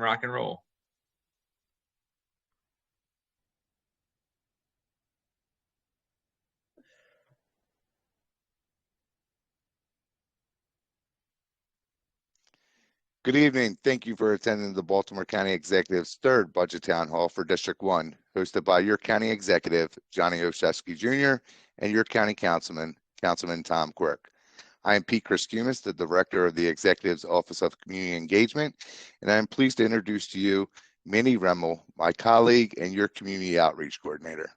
and rock and roll. Good evening. Thank you for attending the Baltimore County Executive's third Budget Town Hall for District 1, hosted by your County Executive, Johnny Olszewski Jr., and your County Councilman, Councilman Tom Quirk. I am Pete Kriskumis, the Director of the Executive's Office of Community Engagement, and I am pleased to introduce to you Mandy Remmel, my colleague and your Community Outreach Coordinator.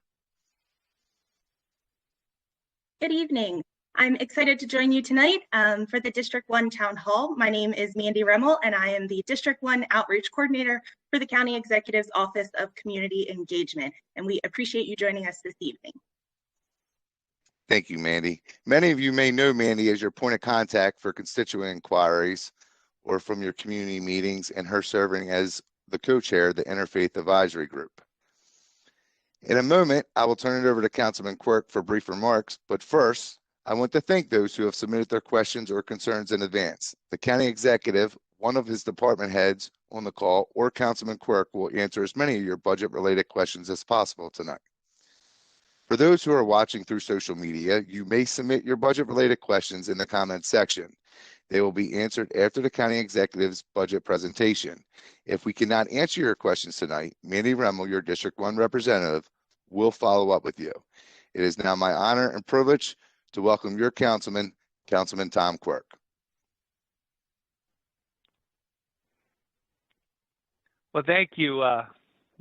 Good evening. I'm excited to join you tonight for the District 1 Town Hall. My name is Mandy Remmel, and I am the District 1 Outreach Coordinator for the County Executive's Office of Community Engagement, and we appreciate you joining us this evening. Thank you, Mandy. Many of you may know Mandy as your point of contact for constituent inquiries or from your community meetings, and her serving as the co-chair of the Interfaith Advisory Group. In a moment, I will turn it over to Councilman Quirk for brief remarks, but first, I want to thank those who have submitted their questions or concerns in advance. The County Executive, one of his department heads on the call, or Councilman Quirk will answer as many of your budget-related questions as possible tonight. For those who are watching through social media, you may submit your budget-related questions in the comments section. They will be answered after the County Executive's budget presentation. If we cannot answer your questions tonight, Mandy Remmel, your District 1 representative, will follow up with you. It is now my honor and privilege to welcome your councilman, Councilman Tom Quirk. Well, thank you,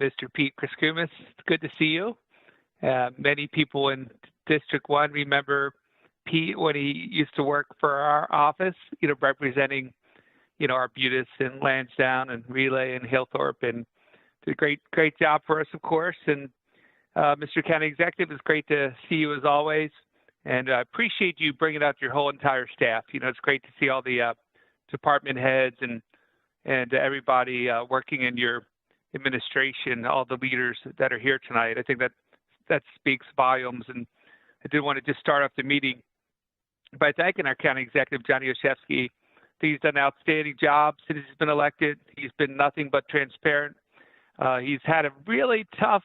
Mr. Pete Kriskumis. It's good to see you. Many people in District 1 remember Pete when he used to work for our office, representing, Arbutus and Lansdowne and Relay and Hillthorpe, and did a great job for us, of course. And Mr. County Executive, it's great to see you as always. And I appreciate you bringing out your whole entire staff. It's great to see all the department heads and everybody working in your administration, all the leaders that are here tonight. I think that speaks volumes. And I did want to just start off the meeting by thanking our County Executive, Johnny Olszewski. He's done an outstanding job since he's been elected. He's been nothing but transparent. He's had a really tough,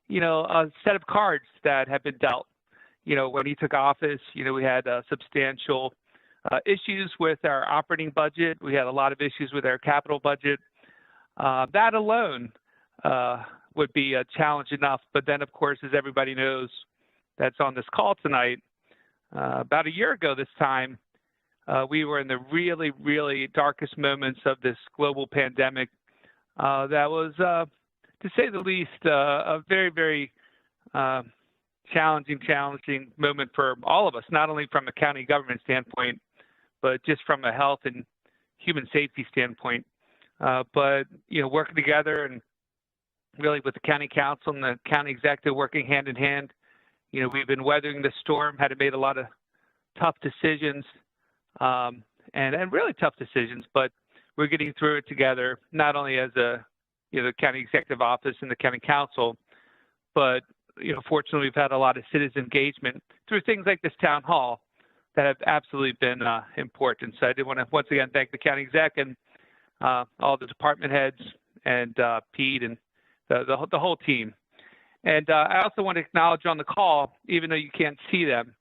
a set of cards that have been dealt. When he took office, we had substantial issues with our operating budget. We had a lot of issues with our capital budget. That alone would be a challenge enough. But then, of course, as everybody knows that's on this call tonight, about a year ago this time, we were in the really, really darkest moments of this global pandemic. That was, to say the least, a very, very challenging moment for all of us, not only from a county government standpoint, but just from a health and human safety standpoint. But, working together and really with the county council and the county executive working hand in hand, we've been weathering the storm, had to make a lot of tough decisions and really tough decisions, but we're getting through it together, not only as the county executive office and the county council, but fortunately, we've had a lot of citizen engagement through things like this town hall that have absolutely been important. So I did want to once again thank the county exec and all the department heads and Pete and the whole team. And I also want to acknowledge on the call, even though you can't see them,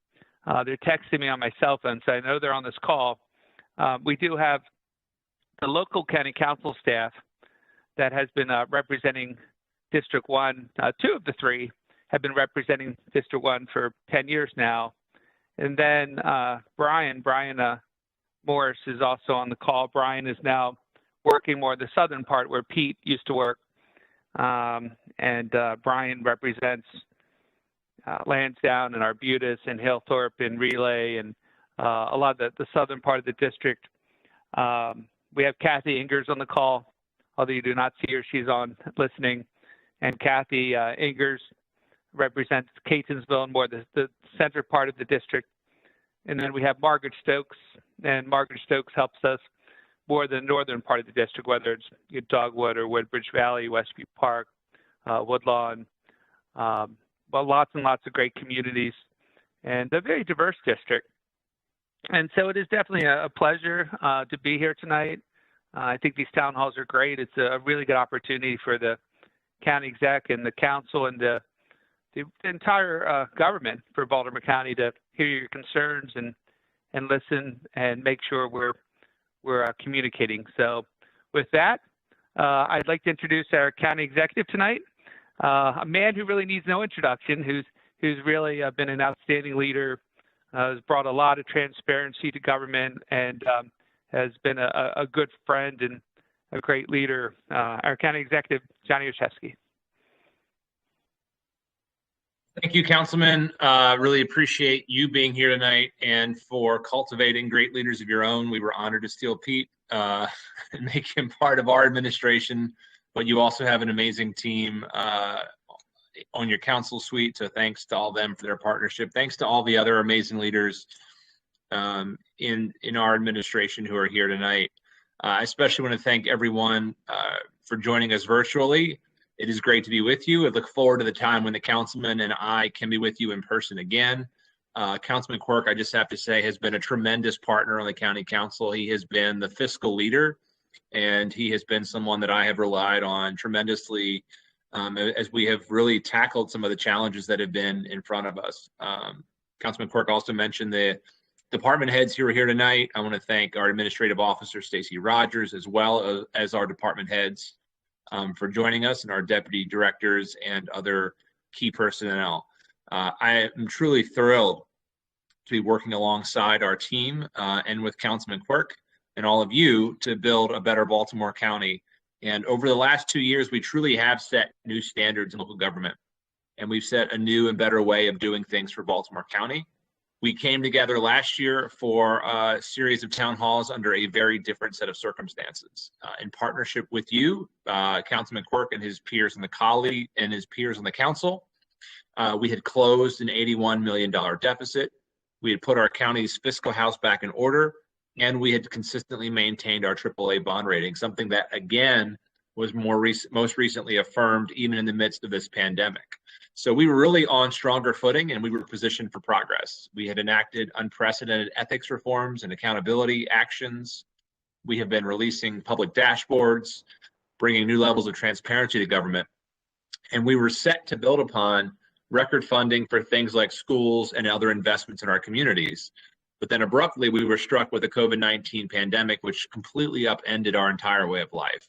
they're texting me on my cell phone, so I know they're on this call. We do have the local county council staff that has been representing District 1, two of the three have been representing District 1 for 10 years now. And then Brian Morris is also on the call. Brian is now working more the southern part where Pete used to work. And Brian represents Lansdowne and Arbutus and Hillthorpe and Relay and a lot of the southern part of the district. We have Kathy Ingers on the call, although you do not see her, she's on listening. And Kathy Ingers represents Catonsville and more the center part of the district. And then we have Margaret Stokes, and Margaret Stokes helps us more the northern part of the district, whether it's Dogwood or Woodbridge Valley, Westview Park, Woodlawn, well, lots and lots of great communities and a very diverse district. And so it is definitely a pleasure to be here tonight. I think these town halls are great. It's a really good opportunity for the county exec and the council and the entire government for Baltimore County to hear your concerns and listen and make sure we're communicating. So with that, I'd like to introduce our county executive tonight, a man who really needs no introduction, who's really been an outstanding leader, has brought a lot of transparency to government, and has been a good friend and a great leader. Our county executive, Johnny Olszewski. Thank you, Councilman. Really appreciate you being here tonight and for cultivating great leaders of your own. We were honored to steal Pete and make him part of our administration, but you also have an amazing team on your council suite. So thanks to all of them for their partnership. Thanks to all the other amazing leaders in our administration who are here tonight. I especially want to thank everyone for joining us virtually. It is great to be with you. I look forward to the time when the councilman and I can be with you in person again. Councilman Quirk, I just have to say, has been a tremendous partner on the county council. He has been the fiscal leader, and he has been someone that I have relied on tremendously as we have really tackled some of the challenges that have been in front of us. Councilman Quirk also mentioned the department heads who are here tonight. I want to thank our administrative officer, Stacy Rogers, as well as our department heads for joining us, and our deputy directors and other key personnel. I am truly thrilled to be working alongside our team and with Councilman Quirk and all of you to build a better Baltimore County. And over the last 2 years, we truly have set new standards in local government, and we've set a new and better way of doing things for Baltimore County. We came together last year for a series of town halls under a very different set of circumstances. In partnership with you, Councilman Quirk and his peers on the council, we had closed an $81 million deficit. We had put our county's fiscal house back in order, and we had consistently maintained our AAA bond rating, something that, again, was most recently affirmed even in the midst of this pandemic. So we were really on stronger footing, and we were positioned for progress. We had enacted unprecedented ethics reforms and accountability actions. We have been releasing public dashboards, bringing new levels of transparency to government. And we were set to build upon record funding for things like schools and other investments in our communities. But then abruptly, we were struck with the COVID-19 pandemic, which completely upended our entire way of life.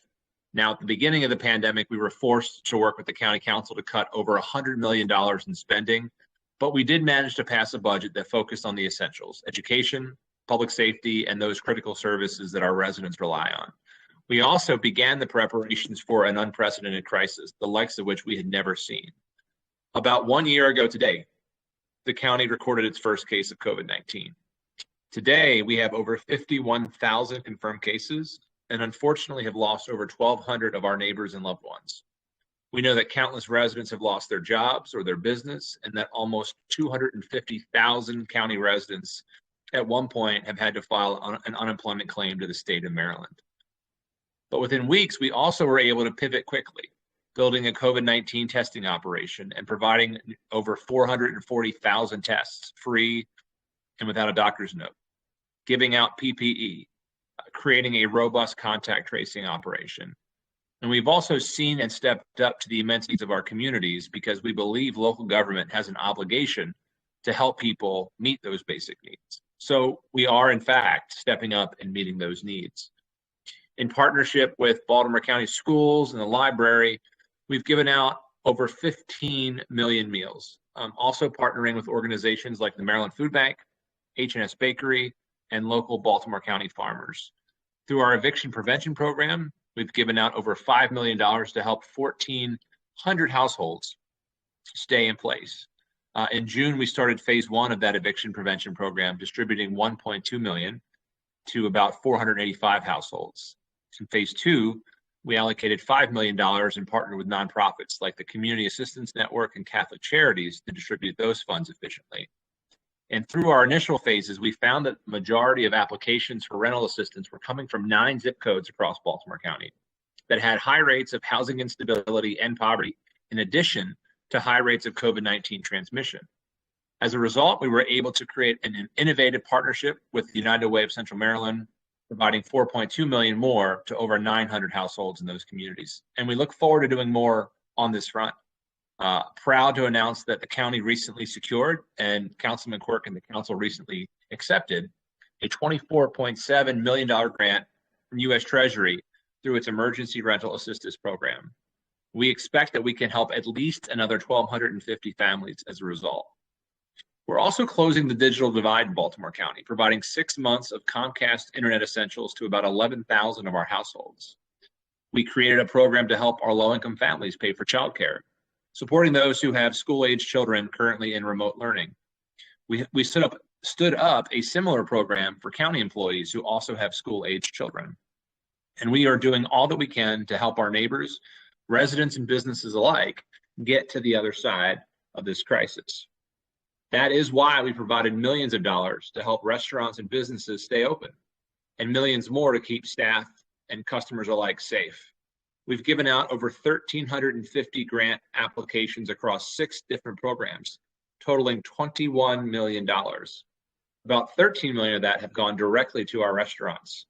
Now, at the beginning of the pandemic, we were forced to work with the county council to cut over $100 million in spending, but we did manage to pass a budget that focused on the essentials: education, public safety, and those critical services that our residents rely on. We also began the preparations for an unprecedented crisis, the likes of which we had never seen. About 1 year ago today, the county recorded its first case of COVID-19. Today, we have over 51,000 confirmed cases, and unfortunately have lost over 1,200 of our neighbors and loved ones. We know that countless residents have lost their jobs or their business, and that almost 250,000 county residents at one point have had to file an unemployment claim to the state of Maryland. But within weeks, we also were able to pivot quickly, building a COVID-19 testing operation and providing over 440,000 tests free and without a doctor's note, giving out PPE, creating a robust contact tracing operation. And we've also seen and stepped up to the immense needs of our communities because we believe local government has an obligation to help people meet those basic needs. So we are, in fact, stepping up and meeting those needs. In partnership with Baltimore County Schools and the library, we've given out over 15 million meals. Also partnering with organizations like the Maryland Food Bank, H&S Bakery, and local Baltimore County farmers. Through our eviction prevention program, we've given out over $5 million to help 1,400 households stay in place. In June, we started phase 1 of that eviction prevention program, distributing $1.2 million to about 485 households. In phase 2, we allocated $5 million and partnered with nonprofits like the Community Assistance Network and Catholic Charities to distribute those funds efficiently. And through our initial phases, we found that the majority of applications for rental assistance were coming from 9 zip codes across Baltimore County that had high rates of housing instability and poverty, in addition to high rates of COVID-19 transmission. As a result, we were able to create an innovative partnership with the United Way of Central Maryland, providing 4.2 million more to over 900 households in those communities. And we look forward to doing more on this front. Proud to announce that the county recently secured, and Councilman Quirk and the council recently accepted, a $24.7 million grant from U.S. Treasury through its Emergency Rental Assistance Program. We expect that we can help at least another 1,250 families as a result. We're also closing the digital divide in Baltimore County, providing 6 months of Comcast Internet Essentials to about 11,000 of our households. We created a program to help our low-income families pay for childcare, supporting those who have school-age children currently in remote learning. We stood up a similar program for county employees who also have school-age children. And we are doing all that we can to help our neighbors, residents, and businesses alike get to the other side of this crisis. That is why we provided millions of dollars to help restaurants and businesses stay open, and millions more to keep staff and customers alike safe. We've given out over 1,350 grant applications across 6 different programs, totaling $21 million. About 13 million of that have gone directly to our restaurants.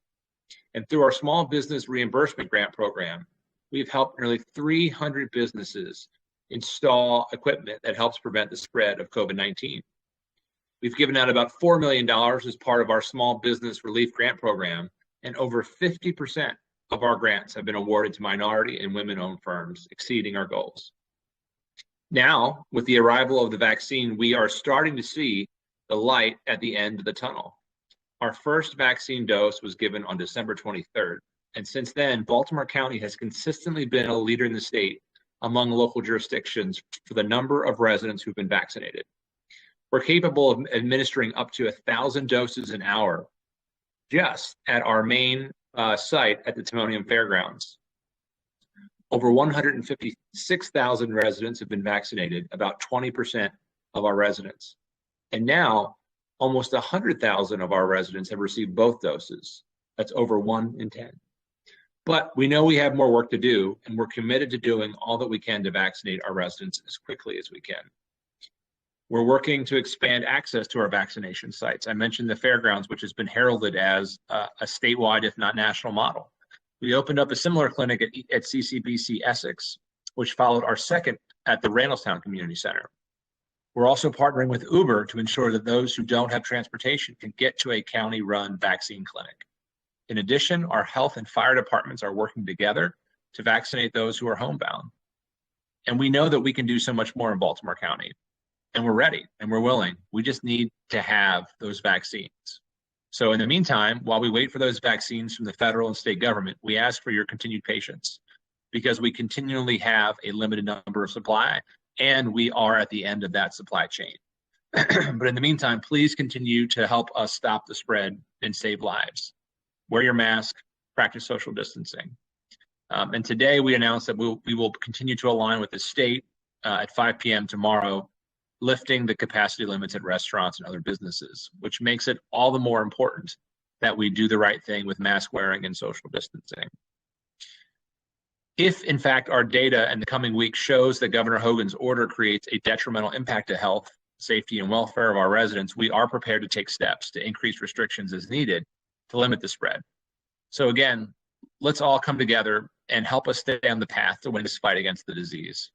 And through our small business reimbursement grant program, we've helped nearly 300 businesses install equipment that helps prevent the spread of COVID-19. We've given out about $4 million as part of our small business relief grant program, and over 50% of our grants have been awarded to minority and women-owned firms, exceeding our goals. Now, with the arrival of the vaccine, we are starting to see the light at the end of the tunnel. Our first vaccine dose was given on December 23rd, and since then, Baltimore County has consistently been a leader in the state among local jurisdictions for the number of residents who've been vaccinated. We're capable of administering up to 1,000 doses an hour just at our main site at the Timonium Fairgrounds. Over 156,000 residents have been vaccinated, about 20% of our residents. And now, almost 100,000 of our residents have received both doses. That's over 1 in 10. But we know we have more work to do, and we're committed to doing all that we can to vaccinate our residents as quickly as we can. We're working to expand access to our vaccination sites. I mentioned the fairgrounds, which has been heralded as a statewide, if not national model. We opened up a similar clinic at CCBC Essex, which followed our second at the Randallstown Community Center. We're also partnering with Uber to ensure that those who don't have transportation can get to a county-run vaccine clinic. In addition, our health and fire departments are working together to vaccinate those who are homebound. And we know that we can do so much more in Baltimore County. And we're ready and we're willing. We just need to have those vaccines. So in the meantime, while we wait for those vaccines from the federal and state government, we ask for your continued patience because we continually have a limited number of supply and we are at the end of that supply chain. But in the meantime, please continue to help us stop the spread and save lives. Wear your mask, practice social distancing. And today we announced that we will continue to align with the state at 5 p.m. tomorrow, lifting the capacity limits at restaurants and other businesses, which makes it all the more important that we do the right thing with mask wearing and social distancing. If, in fact, our data in the coming week shows that Governor Hogan's order creates a detrimental impact to health, safety, and welfare of our residents, we are prepared to take steps to increase restrictions as needed to limit the spread. So again, let's all come together and help us stay on the path to win this fight against the disease.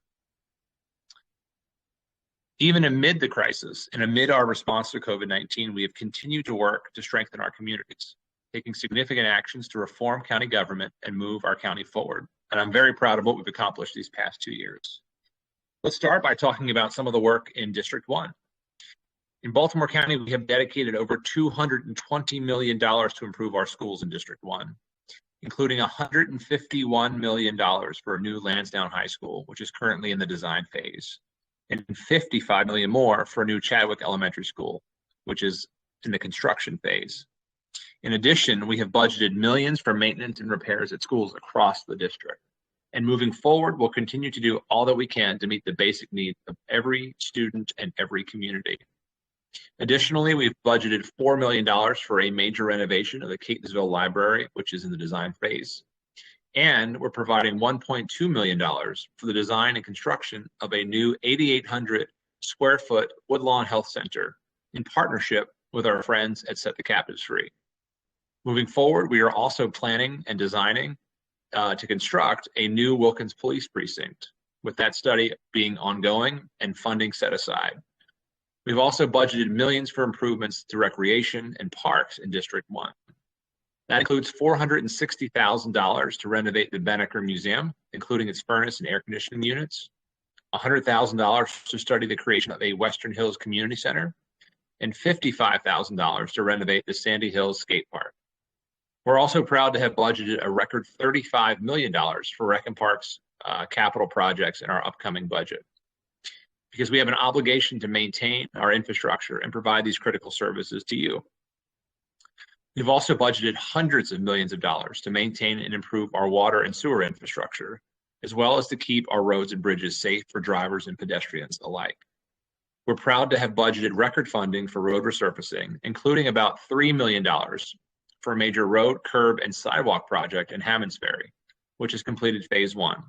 Even amid the crisis and amid our response to COVID-19, we have continued to work to strengthen our communities, taking significant actions to reform county government and move our county forward. And I'm very proud of what we've accomplished these past 2 years. Let's start by talking about some of the work in District 1. In Baltimore County, we have dedicated over $220 million to improve our schools in District 1, including $151 million for a new Lansdowne High School, which is currently in the design phase, and $55 million more for a new Chadwick Elementary School, which is in the construction phase. In addition, we have budgeted millions for maintenance and repairs at schools across the district. And moving forward, we'll continue to do all that we can to meet the basic needs of every student and every community. Additionally, we've budgeted $4 million for a major renovation of the Catonsville Library, which is in the design phase. And we're providing $1.2 million for the design and construction of a new 8,800 square foot Woodlawn Health Center in partnership with our friends at Set the Captives Free. Moving forward, we are also planning and designing to construct a new Wilkins Police Precinct, with that study being ongoing and funding set aside. We've also budgeted millions for improvements to recreation and parks in District 1. That includes $460,000 to renovate the Banneker Museum, including its furnace and air conditioning units, $100,000 to study the creation of a Western Hills Community Center, and $55,000 to renovate the Sandy Hills Skate Park. We're also proud to have budgeted a record $35 million for Rec and Parks capital projects in our upcoming budget, because we have an obligation to maintain our infrastructure and provide these critical services to you. We've also budgeted hundreds of millions of dollars to maintain and improve our water and sewer infrastructure, as well as to keep our roads and bridges safe for drivers and pedestrians alike. We're proud to have budgeted record funding for road resurfacing, including about $3 million for a major road, curb, and sidewalk project in Hammondsbury, which has completed phase 1.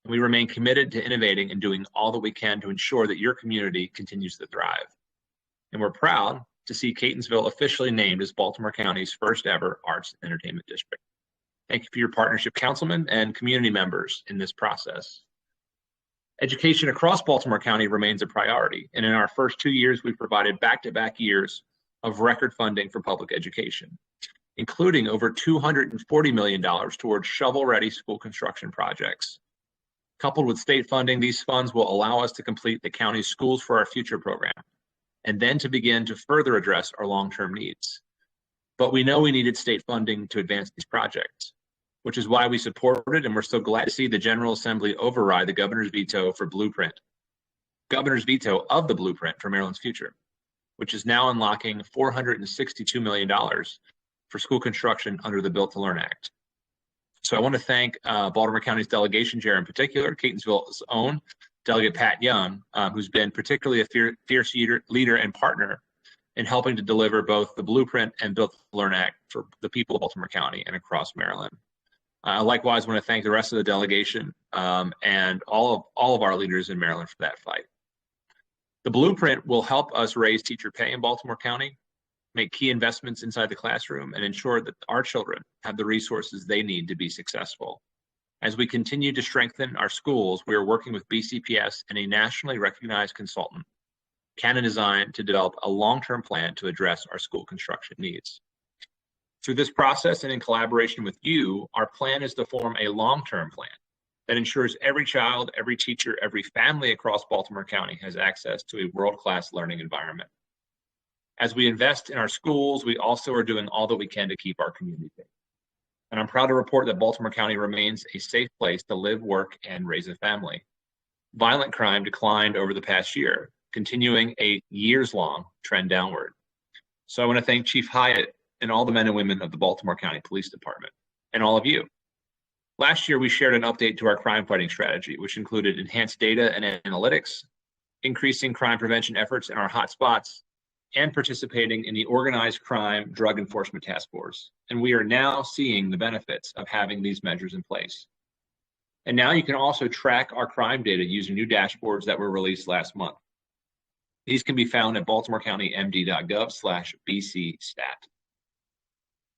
We remain committed to innovating and doing all that we can to ensure that your community continues to thrive. And we're proud to see Catonsville officially named as Baltimore County's first ever arts and entertainment district. Thank you for your partnership, councilmen and community members, in this process. Education across Baltimore County remains a priority, and in our first 2 years, we've provided back-to-back years of record funding for public education, including over $240 million towards shovel-ready school construction projects. Coupled with state funding, these funds will allow us to complete the county's Schools for Our Future program, and then to begin to further address our long-term needs. But we know we needed state funding to advance these projects, which is why we supported, and we're so glad to see the General Assembly override the governor's veto of the blueprint for Maryland's future, which is now unlocking $462 million for school construction under the Built to Learn Act. So I want to thank Baltimore County's delegation chair in particular, Catonsville's own Delegate Pat Young, who's been particularly a fierce leader and partner in helping to deliver both the blueprint and Built to Learn Act for the people of Baltimore County and across Maryland. I likewise want to thank the rest of the delegation and all of our leaders in Maryland for that fight. The blueprint will help us raise teacher pay in Baltimore County, make key investments inside the classroom, and ensure that our children have the resources they need to be successful. As we continue to strengthen our schools, we are working with BCPS and a nationally recognized consultant, Canon Design, to develop a long-term plan to address our school construction needs. Through this process and in collaboration with you, our plan is to form a long-term plan that ensures every child, every teacher, every family across Baltimore County has access to a world-class learning environment. As we invest in our schools, we also are doing all that we can to keep our community safe. And I'm proud to report that Baltimore County remains a safe place to live, work, and raise a family. Violent crime declined over the past year, continuing a years-long trend downward. So I want to thank Chief Hyatt and all the men and women of the Baltimore County Police Department, and all of you. Last year, we shared an update to our crime fighting strategy, which included enhanced data and analytics, increasing crime prevention efforts in our hotspots, and participating in the Organized Crime Drug Enforcement Task Force. And we are now seeing the benefits of having these measures in place. And now you can also track our crime data using new dashboards that were released last month. These can be found at baltimorecountymd.gov/BCStat.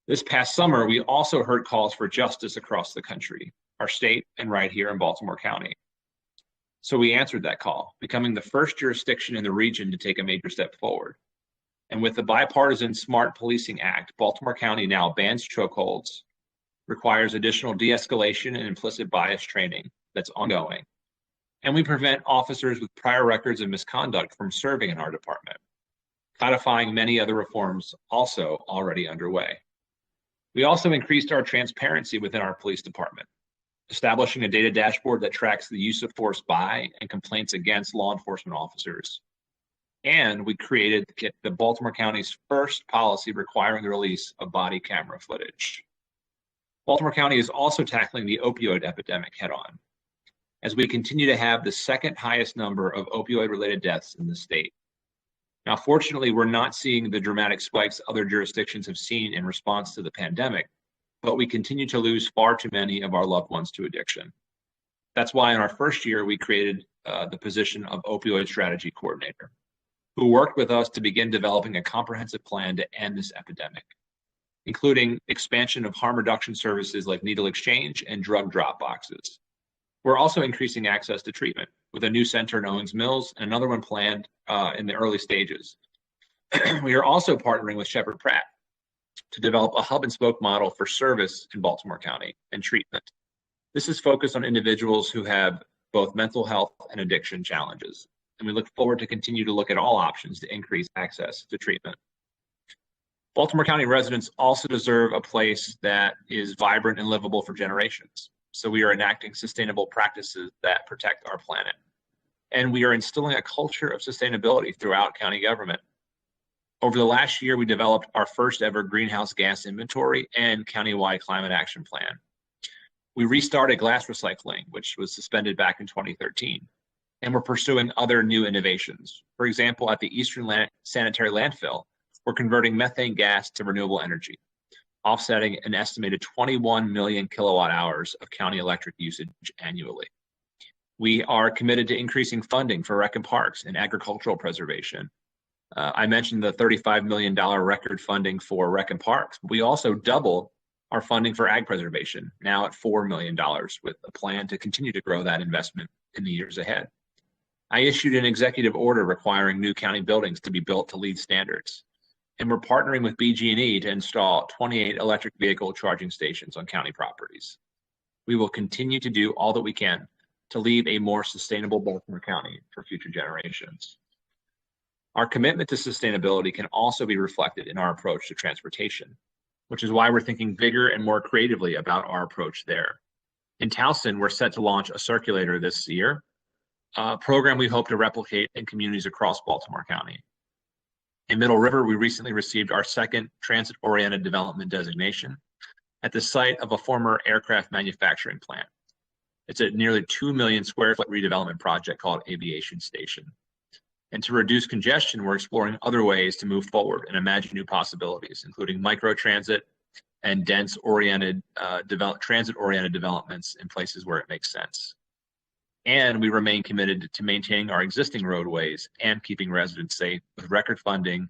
This past summer, we also heard calls for justice across the country, our state, and right here in Baltimore County. So we answered that call, becoming the first jurisdiction in the region to take a major step forward. And with the bipartisan Smart Policing Act, Baltimore County now bans chokeholds, requires additional de-escalation and implicit bias training that's ongoing. And we prevent officers with prior records of misconduct from serving in our department, codifying many other reforms also already underway. We also increased our transparency within our police department, establishing a data dashboard that tracks the use of force by and complaints against law enforcement officers. And we created the Baltimore County's first policy requiring the release of body camera footage. Baltimore County is also tackling the opioid epidemic head-on, as we continue to have the second highest number of opioid-related deaths in the state. Now, fortunately, we're not seeing the dramatic spikes other jurisdictions have seen in response to the pandemic, but we continue to lose far too many of our loved ones to addiction. That's why in our first year, we created the position of Opioid Strategy Coordinator, who worked with us to begin developing a comprehensive plan to end this epidemic, including expansion of harm reduction services like needle exchange and drug drop boxes. We're also increasing access to treatment with a new center in Owings Mills and another one planned in the early stages. We are also partnering with Shepherd Pratt to develop a hub and spoke model for service in Baltimore County and treatment. This is focused on individuals who have both mental health and addiction challenges, and we look forward to continue to look at all options to increase access to treatment. Baltimore County residents also deserve a place that is vibrant and livable for generations. So we are enacting sustainable practices that protect our planet. And we are instilling a culture of sustainability throughout county government. Over the last year, we developed our first ever greenhouse gas inventory and countywide climate action plan. We restarted glass recycling, which was suspended back in 2013. And we're pursuing other new innovations. For example, at the Eastern Sanitary Landfill, we're converting methane gas to renewable energy, offsetting an estimated 21 million kilowatt hours of county electric usage annually. We are committed to increasing funding for rec and parks and agricultural preservation. I mentioned the $35 million record funding for rec and parks. We also doubled our funding for ag preservation, now at $4 million, with a plan to continue to grow that investment in the years ahead. I issued an executive order requiring new county buildings to be built to LEED standards. And we're partnering with BG&E to install 28 electric vehicle charging stations on county properties. We will continue to do all that we can to leave a more sustainable Baltimore County for future generations. Our commitment to sustainability can also be reflected in our approach to transportation, which is why we're thinking bigger and more creatively about our approach there. In Towson, we're set to launch a circulator this year, a program we hope to replicate in communities across Baltimore County. In Middle River, we recently received our second transit-oriented development designation at the site of a former aircraft manufacturing plant. It's a nearly 2 million square foot redevelopment project called Aviation Station. And to reduce congestion, we're exploring other ways to move forward and imagine new possibilities, including microtransit and transit-oriented developments in places where it makes sense. And we remain committed to maintaining our existing roadways and keeping residents safe, with record funding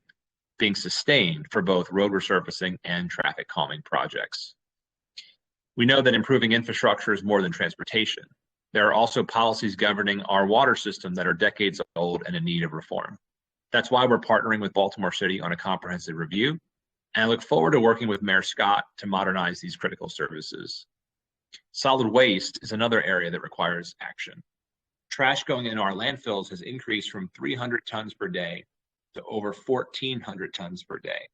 being sustained for both road resurfacing and traffic calming projects. We know that improving infrastructure is more than transportation. There are also policies governing our water system that are decades old and in need of reform. That's why we're partnering with Baltimore City on a comprehensive review, and I look forward to working with Mayor Scott to modernize these critical services. Solid waste is another area that requires action. Trash going into our landfills has increased from 300 tons per day to over 1,400 tons per day.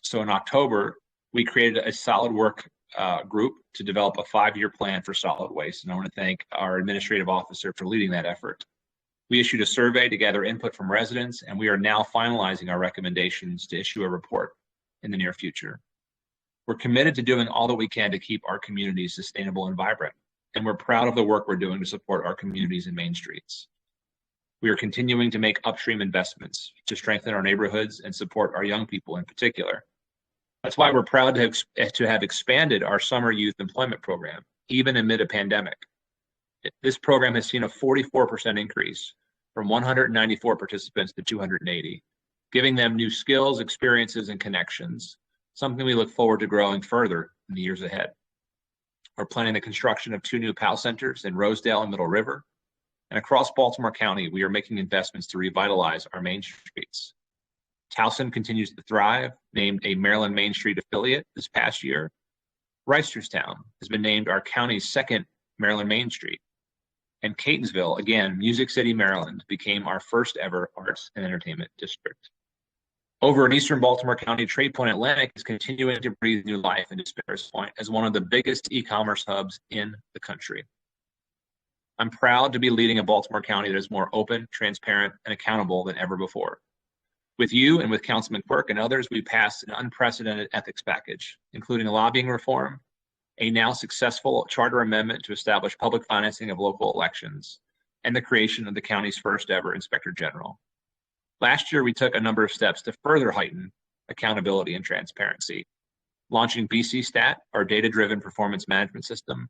So in October, we created a solid work group to develop a 5-year plan for solid waste. And I want to thank our administrative officer for leading that effort. We issued a survey to gather input from residents, and we are now finalizing our recommendations to issue a report in the near future. We're committed to doing all that we can to keep our communities sustainable and vibrant, and we're proud of the work we're doing to support our communities and main streets. We are continuing to make upstream investments to strengthen our neighborhoods and support our young people in particular. That's why we're proud to have expanded our summer youth employment program, even amid a pandemic. This program has seen a 44% increase from 194 participants to 280, giving them new skills, experiences, and connections, something we look forward to growing further in the years ahead. We're planning the construction of 2 new PAL centers in Rosedale and Middle River. And across Baltimore County, we are making investments to revitalize our main streets. Towson continues to thrive, named a Maryland Main Street affiliate this past year. Reisterstown has been named our county's second Maryland Main Street. And Catonsville, again, Music City, Maryland, became our first ever arts and entertainment district. Over in Eastern Baltimore County, Trade Point Atlantic is continuing to breathe new life into Sparrows Point as one of the biggest e-commerce hubs in the country. I'm proud to be leading a Baltimore County that is more open, transparent, and accountable than ever before. With you and with Councilman Quirk and others, we passed an unprecedented ethics package, including a lobbying reform, a now successful charter amendment to establish public financing of local elections, and the creation of the county's first ever Inspector General. Last year, we took a number of steps to further heighten accountability and transparency, launching BC Stat, our data-driven performance management system,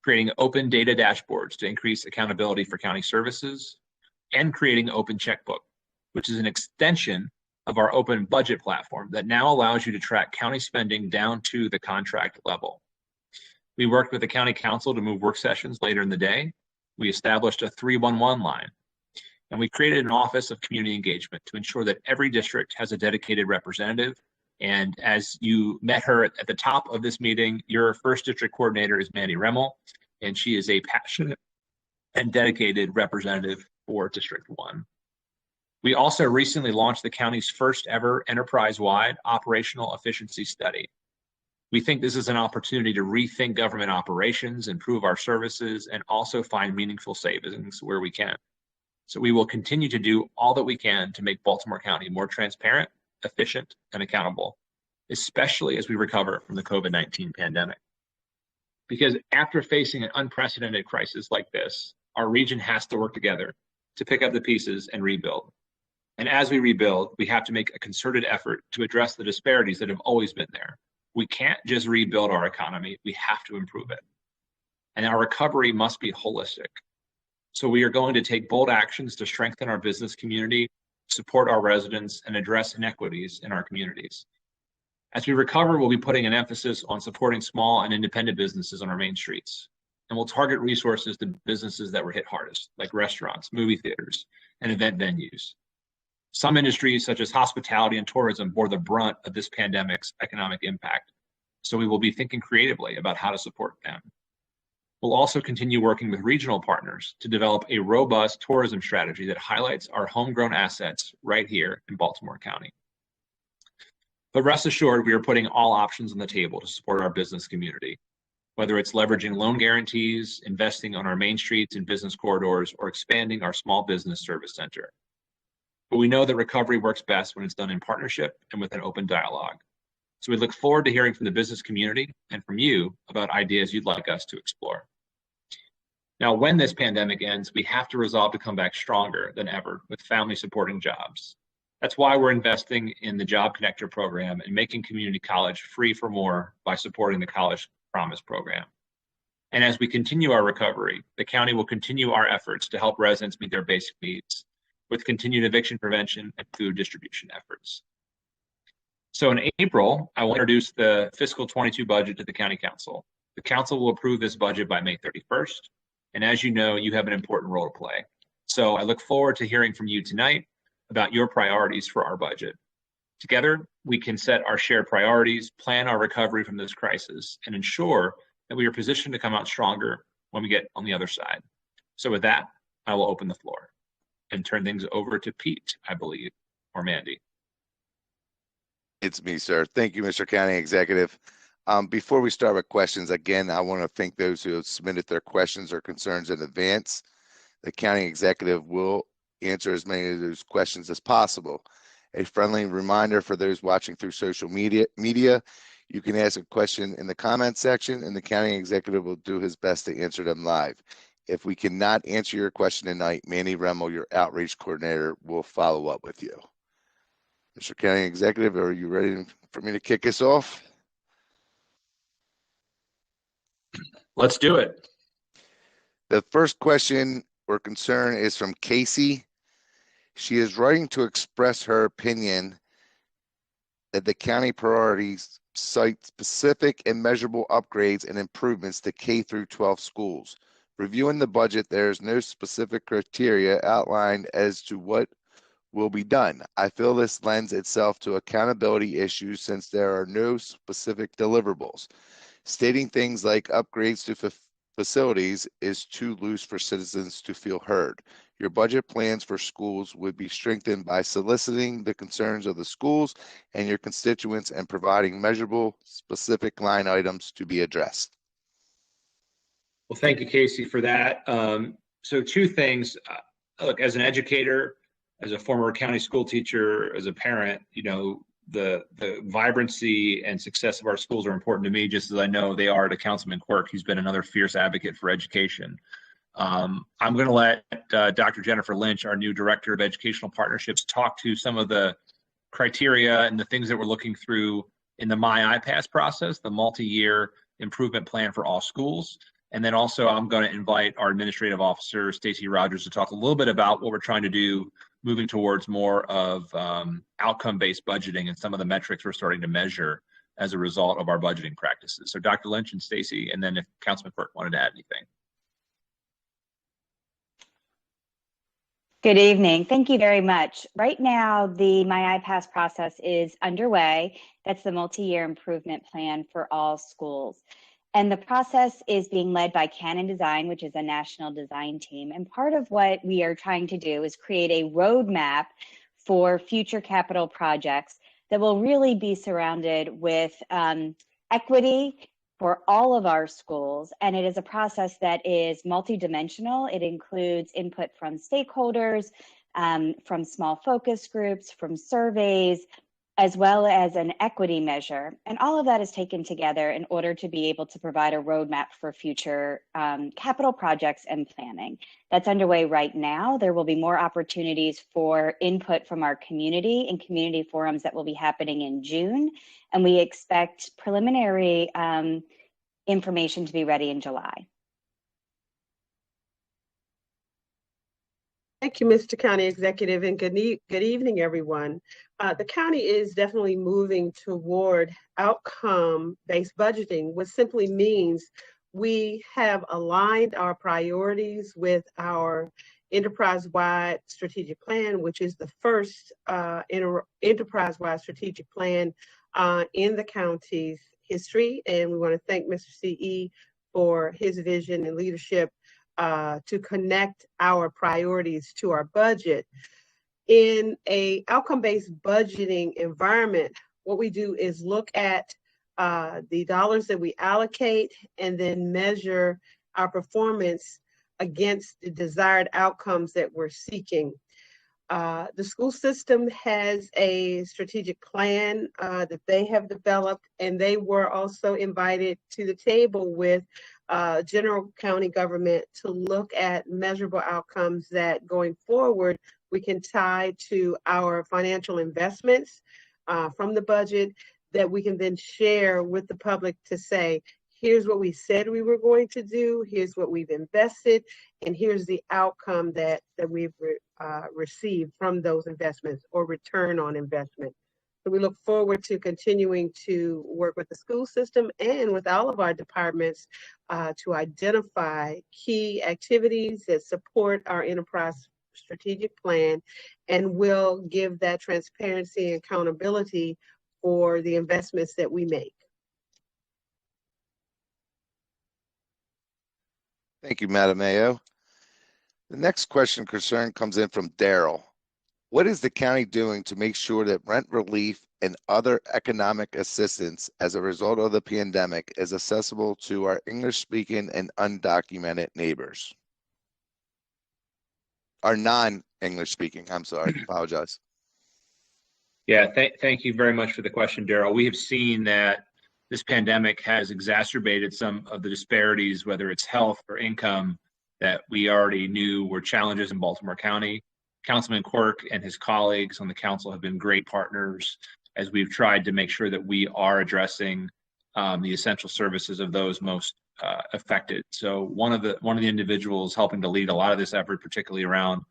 creating open data dashboards to increase accountability for county services, and creating Open Checkbook, which is an extension of our open budget platform that now allows you to track county spending down to the contract level. We worked with the county council to move work sessions later in the day. We established a 311 line, and we created an office of community engagement to ensure that every district has a dedicated representative. And as you met her at the top of this meeting, your first district coordinator is Mandy Remmel, and she is a passionate and dedicated representative for District 1. We also recently launched the county's first ever enterprise-wide operational efficiency study. We think this is an opportunity to rethink government operations, improve our services, and also find meaningful savings where we can. So we will continue to do all that we can to make Baltimore County more transparent, efficient, and accountable, especially as we recover from the COVID-19 pandemic. Because after facing an unprecedented crisis like this, our region has to work together to pick up the pieces and rebuild. And as we rebuild, we have to make a concerted effort to address the disparities that have always been there. We can't just rebuild our economy, we have to improve it. And our recovery must be holistic. So we are going to take bold actions to strengthen our business community, support our residents, and address inequities in our communities. As we recover, we'll be putting an emphasis on supporting small and independent businesses on our main streets. And we'll target resources to businesses that were hit hardest, like restaurants, movie theaters, and event venues. Some industries, such as hospitality and tourism, bore the brunt of this pandemic's economic impact. So we will be thinking creatively about how to support them. We'll also continue working with regional partners to develop a robust tourism strategy that highlights our homegrown assets right here in Baltimore County. But rest assured, we are putting all options on the table to support our business community, whether it's leveraging loan guarantees, investing on our main streets and business corridors, or expanding our small business service center. But we know that recovery works best when it's done in partnership and with an open dialogue. So we look forward to hearing from the business community and from you about ideas you'd like us to explore. Now, when this pandemic ends, we have to resolve to come back stronger than ever with family supporting jobs. That's why we're investing in the Job Connector program and making community college free for more by supporting the College Promise program. And as we continue our recovery, the county will continue our efforts to help residents meet their basic needs with continued eviction prevention and food distribution efforts. So in April, I will introduce the fiscal 22 budget to the County Council. The Council will approve this budget by May 31st. And as you know, you have an important role to play. So I look forward to hearing from you tonight about your priorities for our budget. Together, we can set our shared priorities, plan our recovery from this crisis, and ensure that we are positioned to come out stronger when we get on the other side. So with that, I will open the floor and turn things over to Pete, I believe, or Mandy. It's me, sir. Thank you, Mr. County Executive. Before we start with questions, again, I want to thank those who have submitted their questions or concerns in advance. The County Executive will answer as many of those questions as possible. A friendly reminder for those watching through social media, you can ask a question in the comments section and the County Executive will do his best to answer them live. If we cannot answer your question tonight, Mandy Remmel, your outreach coordinator, will follow up with you. Mr. County Executive, are you ready for me to kick us off? Let's do it. The first question or concern is from Casey. She is writing to express her opinion that the county priorities cite specific and measurable upgrades and improvements to K through 12 schools. Reviewing the budget, there is no specific criteria outlined as to what will be done. I feel this lends itself to accountability issues since there are no specific deliverables. Stating things like upgrades to facilities is too loose for citizens to feel heard. Your budget plans for schools would be strengthened by soliciting the concerns of the schools and your constituents and providing measurable, specific line items to be addressed. Well, thank you, Casey, for that. So two things. Look, as an educator, as a former county school teacher, as a parent, you know, the vibrancy and success of our schools are important to me, just as I know they are to Councilman Quirk, who's been another fierce advocate for education. I'm going to let Dr. Jennifer Lynch, our new Director of Educational Partnerships, talk to some of the criteria and the things that we're looking through in the My iPass process, the multi-year improvement plan for all schools. And then also I'm going to invite our administrative officer, Stacey Rogers, to talk a little bit about what we're trying to do moving towards more of outcome-based budgeting and some of the metrics we're starting to measure as a result of our budgeting practices. So Dr. Lynch and Stacy, and then if Councilman Quirk wanted to add anything. Good evening. Thank you very much. Right now, the My iPass process is underway. That's the multi-year improvement plan for all schools. And the process is being led by Canon Design, which is a national design team. And part of what we are trying to do is create a roadmap for future capital projects that will really be surrounded with equity for all of our schools. And it is a process that is multidimensional. It includes input from stakeholders, from small focus groups, from surveys, as well as an equity measure. And all of that is taken together in order to be able to provide a roadmap for future capital projects and planning. That's underway right now. There will be more opportunities for input from our community and community forums that will be happening in June. And we expect preliminary information to be ready in July. Thank you, Mr. County Executive, and good evening, everyone. The county is definitely moving toward outcome-based budgeting, which simply means we have aligned our priorities with our enterprise-wide strategic plan, which is the first enterprise-wide strategic plan in the county's history. And we want to thank Mr. CE for his vision and leadership to connect our priorities to our budget. In a outcome-based budgeting environment, what we do is look at the dollars that we allocate and then measure our performance against the desired outcomes that we're seeking. The school system has a strategic plan that they have developed, and they were also invited to the table with general county government to look at measurable outcomes that going forward we can tie to our financial investments from the budget that we can then share with the public to say, here's what we said we were going to do, here's what we've invested, and here's the outcome that we've received from those investments or return on investment. So we look forward to continuing to work with the school system and with all of our departments to identify key activities that support our enterprise strategic plan, and will give that transparency and accountability for the investments that we make. Thank you, Madam Mayo. The next question concern comes in from Daryl. What is the county doing to make sure that rent relief and other economic assistance as a result of the pandemic is accessible to our English-speaking and undocumented neighbors? Our non-English speaking, I'm sorry, apologize. Yeah, thank you very much for the question, Daryl. We have seen that this pandemic has exacerbated some of the disparities, whether it's health or income, that we already knew were challenges in Baltimore County. Councilman Quirk and his colleagues on the council have been great partners as we've tried to make sure that we are addressing the essential services of those most affected. So one of the individuals helping to lead a lot of this effort, particularly around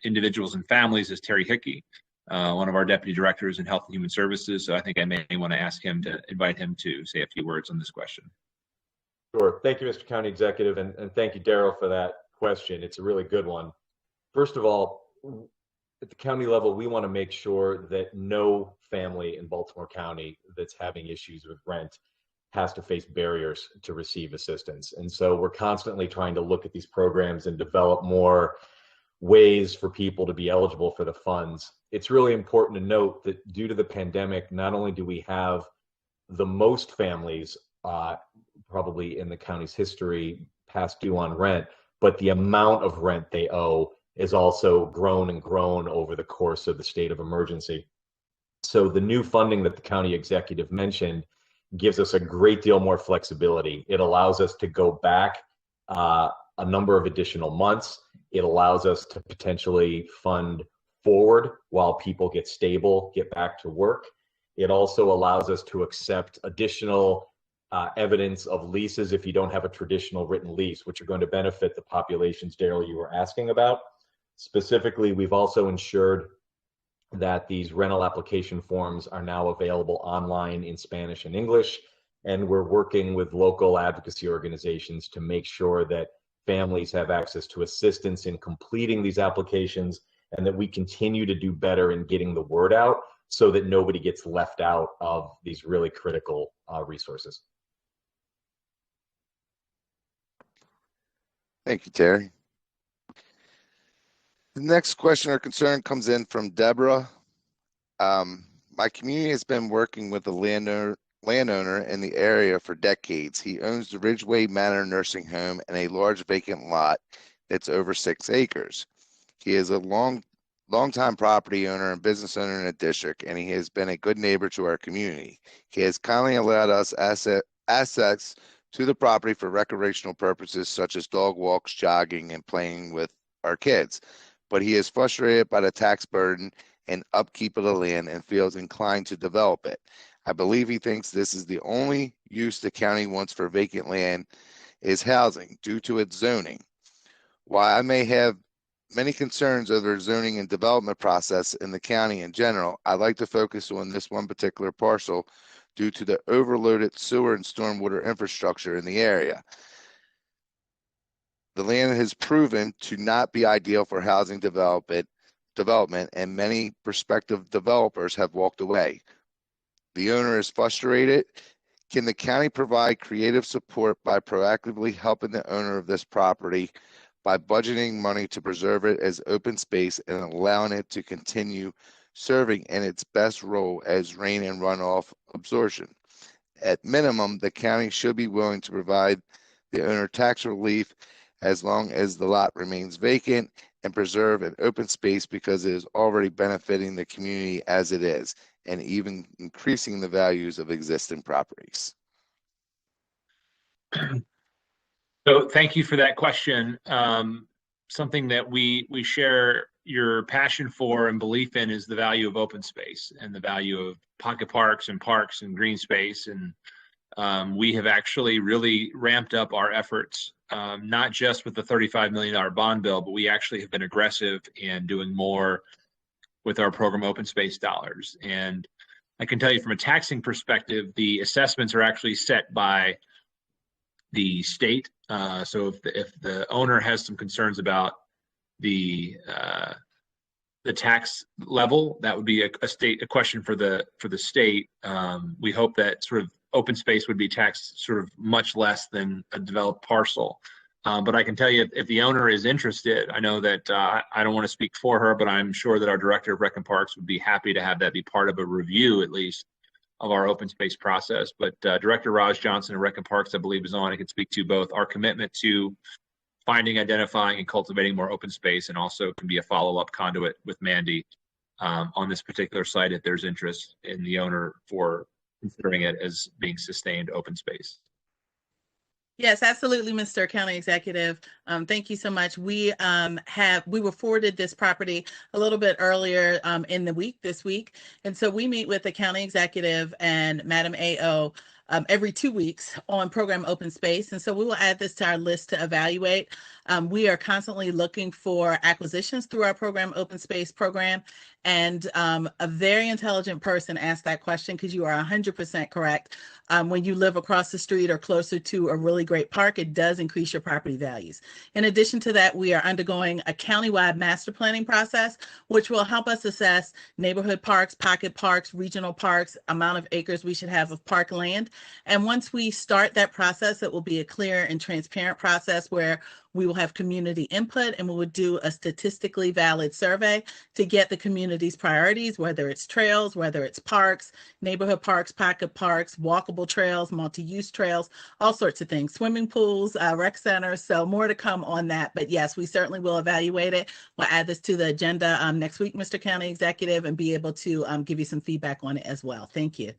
individuals and families, is Terry Hickey, one of our deputy directors in Health and Human Services. So I think I may want to ask him to invite him to say a few words on this question. Sure. Thank you, Mr. County Executive, and thank you, Daryl, for that question. It's a really good one. First of all, at the county level, we want to make sure that no family in Baltimore County that's having issues with rent has to face barriers to receive assistance. And so we're constantly trying to look at these programs and develop more ways for people to be eligible for the funds. It's really important to note that due to the pandemic, not only do we have the most families probably in the county's history past due on rent, but the amount of rent they owe is also grown and grown over the course of the state of emergency. So the new funding that the county executive mentioned gives us a great deal more flexibility. It allows us to go back a number of additional months. It allows us to potentially fund forward while people get stable, get back to work. It also allows us to accept additional evidence of leases if you don't have a traditional written lease, which are going to benefit the populations, Daryl, you were asking about. Specifically, we've also ensured that these rental application forms are now available online in Spanish and English, and we're working with local advocacy organizations to make sure that families have access to assistance in completing these applications, and that we continue to do better in getting the word out so that nobody gets left out of these really critical resources. Thank you, Terry. The next question or concern comes in from Deborah. My community has been working with a landowner in the area for decades. He owns the Ridgeway Manor Nursing Home and a large vacant lot that's over 6 acres. He is a long-time property owner and business owner in the district, and he has been a good neighbor to our community. He has kindly allowed us access to the property for recreational purposes such as dog walks, jogging, and playing with our kids. But he is frustrated by the tax burden and upkeep of the land and feels inclined to develop it. I believe he thinks this is the only use the county wants for vacant land is housing due to its zoning. While I may have many concerns over zoning and development process in the county in general, I'd like to focus on this one particular parcel due to the overloaded sewer and stormwater infrastructure in the area. The land has proven to not be ideal for housing development, and many prospective developers have walked away. The owner is frustrated. Can the county provide creative support by proactively helping the owner of this property by budgeting money to preserve it as open space and allowing it to continue serving in its best role as rain and runoff absorption? At minimum, the county should be willing to provide the owner tax relief as long as the lot remains vacant and preserve an open space, because it is already benefiting the community as it is, and even increasing the values of existing properties. So thank you for that question. Something that we share your passion for and belief in is the value of open space and the value of pocket parks and green space. And we have actually really ramped up our efforts, not just with the $35 million bond bill, but we actually have been aggressive in doing more with our program open space dollars. And I can tell you from a taxing perspective, the assessments are actually set by the state. So if the owner has some concerns about the tax level, that would be a question for the state. We hope that sort of open space would be taxed sort of much less than a developed parcel. But I can tell you, if the owner is interested, I know that I don't want to speak for her, but I'm sure that our director of Rec and Parks would be happy to have that be part of a review, at least, of our open space process. But Director Raj Johnson of Rec and Parks, I believe, is on. I can speak to both our commitment to finding, identifying, and cultivating more open space, and also can be a follow-up conduit with Mandy on this particular site if there's interest in the owner for considering it as being sustained open space. Yes, absolutely, Mr. County Executive. Thank you so much. We were forwarded this property a little bit earlier in the week, this week. And so we meet with the county executive and Madam AO every 2 weeks on program open space. And so we will add this to our list to evaluate. We are constantly looking for acquisitions through our program open space program. And a very intelligent person asked that question, because you are 100% correct. When you live across the street or closer to a really great park, it does increase your property values. In addition to that, we are undergoing a countywide master planning process, which will help us assess neighborhood parks, pocket parks, regional parks, amount of acres we should have of park land. And once we start that process, it will be a clear and transparent process where we will have community input, and we will do a statistically valid survey to get the community's priorities, whether it's trails, whether it's parks, neighborhood parks, pocket parks, walkable trails, multi-use trails, all sorts of things, swimming pools, rec centers. So more to come on that. But yes, we certainly will evaluate it. We'll add this to the agenda next week, Mr. County Executive, and be able to give you some feedback on it as well. Thank you.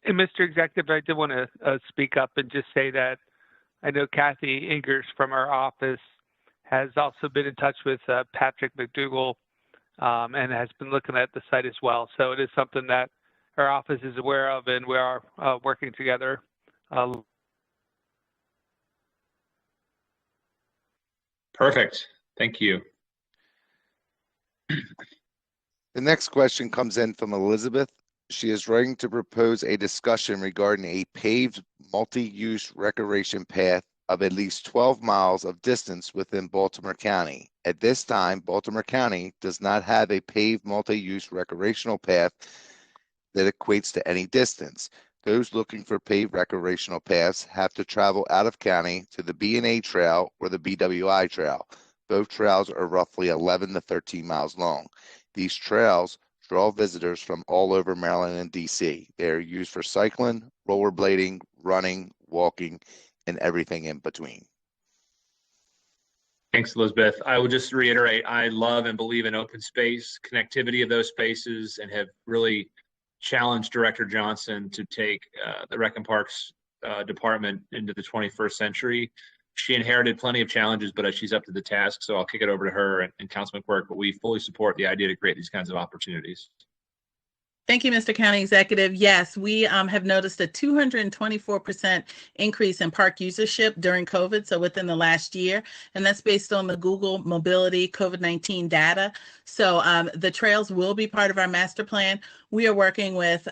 And Mr. Executive, I did want to speak up and just say that I know Kathy Ingers from our office has also been in touch with Patrick McDougall and has been looking at the site as well. So it is something that our office is aware of, and we are working together. Perfect. Thank you. The next question comes in from Elizabeth. She is writing to propose a discussion regarding a paved multi-use recreation path of at least 12 miles of distance within Baltimore County. At this time, Baltimore County does not have a paved multi-use recreational path that equates to any distance. Those looking for paved recreational paths have to travel out of county to the B&A Trail or the BWI Trail. Both trails are roughly 11 to 13 miles long. These trails draw visitors from all over Maryland and DC. They are used for cycling, rollerblading, running, walking, and everything in between. Thanks, Elizabeth. I will just reiterate, I love and believe in open space, connectivity of those spaces, and have really challenged Director Johnson to take the Rec and Parks department into the 21st century. She inherited plenty of challenges, but she's up to the task. So I'll kick it over to her and Councilman Quirk, but we fully support the idea to create these kinds of opportunities. Thank you, Mr. County Executive. Yes, we have noticed a 224% increase in park usership during COVID, so within the last year, and that's based on the Google Mobility COVID-19 data. So the trails will be part of our master plan. We are working with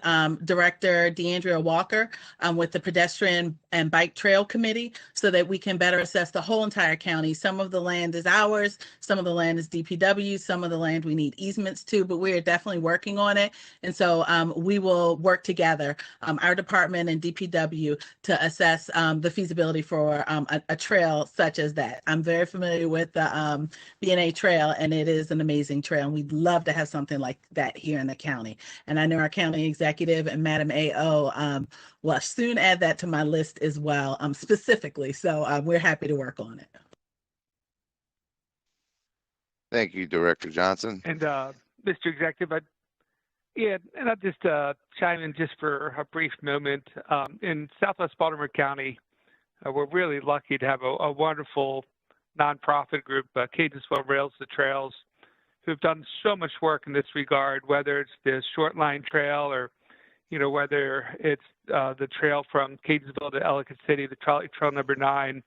Director DeAndrea Walker with the Pedestrian and Bike Trail Committee so that we can better assess the whole entire county. Some of the land is ours, some of the land is DPW, some of the land we need easements to, but we are definitely working on it. And so we will work together, our department and DPW, to assess the feasibility for a trail such as that. I'm very familiar with the B&A Trail, and it is an amazing trail. And we'd love to have something like that here in the county. And I know our county executive and Madam AO will soon add that to my list as well, specifically. So we're happy to work on it. Thank you, Director Johnson. And Mr. Executive, and I'll just chime in just for a brief moment. In Southwest Baltimore County, we're really lucky to have a wonderful nonprofit group, Catonsville Rails to Trails, who've done so much work in this regard, whether it's the Short Line Trail or, whether it's the trail from Catonsville to Ellicott City, the Trolley Trail number 9.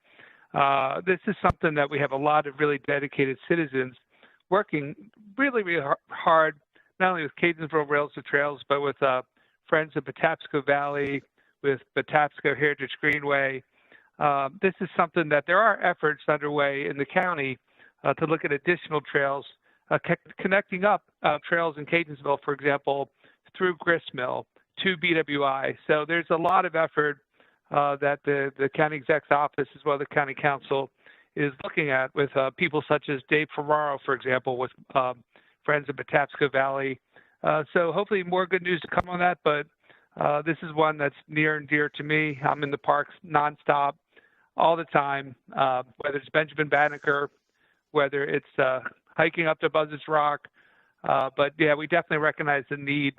This is something that we have a lot of really dedicated citizens working really, really hard, not only with Catonsville Rails to Trails, but with Friends of Patapsco Valley, with Patapsco Heritage Greenway. This is something that there are efforts underway in the county to look at additional trails, connecting up trails in Catonsville, for example, through Gristmill to BWI. So there's a lot of effort that the county exec's office, as well as the county council, is looking at with people such as Dave Ferraro, for example, with Friends of Patapsco Valley. So hopefully more good news to come on that, but this is one that's near and dear to me. I'm in the parks nonstop all the time, whether it's Benjamin Banneker, whether it's hiking up to Buzzards Rock. But yeah, we definitely recognize the need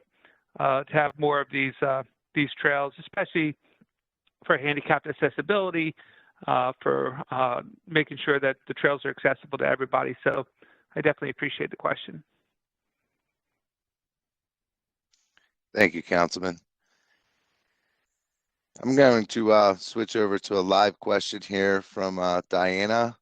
to have more of these trails, especially for handicapped accessibility, for making sure that the trails are accessible to everybody. So I definitely appreciate the question. Thank you, Councilman. I'm going to switch over to a live question here from Diana.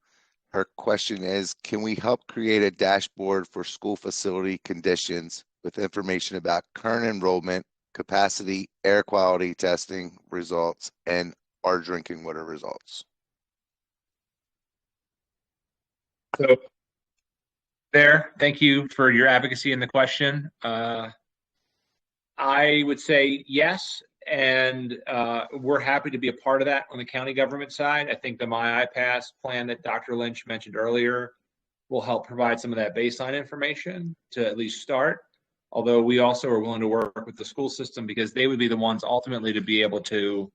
Her question is, can we help create a dashboard for school facility conditions with information about current enrollment, capacity, air quality testing results, and our drinking water results? So thank you for your advocacy in the question. I would say yes, and we're happy to be a part of that on the county government side. I think the My iPass plan that Dr. Lynch mentioned earlier will help provide some of that baseline information to at least start, although we also are willing to work with the school system because they would be the ones ultimately to be able to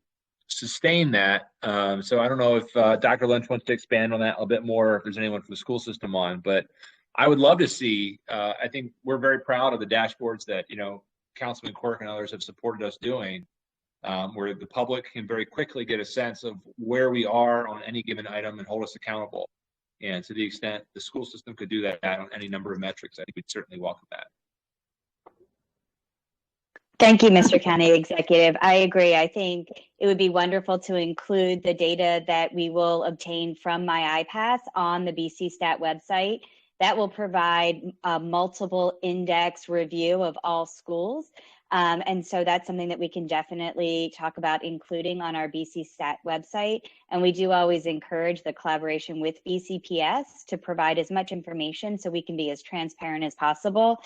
sustain that. So I don't know if Dr. Lynch wants to expand on that a little bit more, or if there's anyone from the school system on, but I would love to see, I think we're very proud of the dashboards that, Councilman Quirk and others have supported us doing, where the public can very quickly get a sense of where we are on any given item and hold us accountable. And to the extent the school system could do that on any number of metrics, I think we'd certainly welcome that. Thank you, Mr. County Executive. I agree. I think it would be wonderful to include the data that we will obtain from My iPass on the BC Stat website. That will provide a multiple index review of all schools. And so that's something that we can definitely talk about including on our BC Stat website. And we do always encourage the collaboration with BCPS to provide as much information so we can be as transparent as possible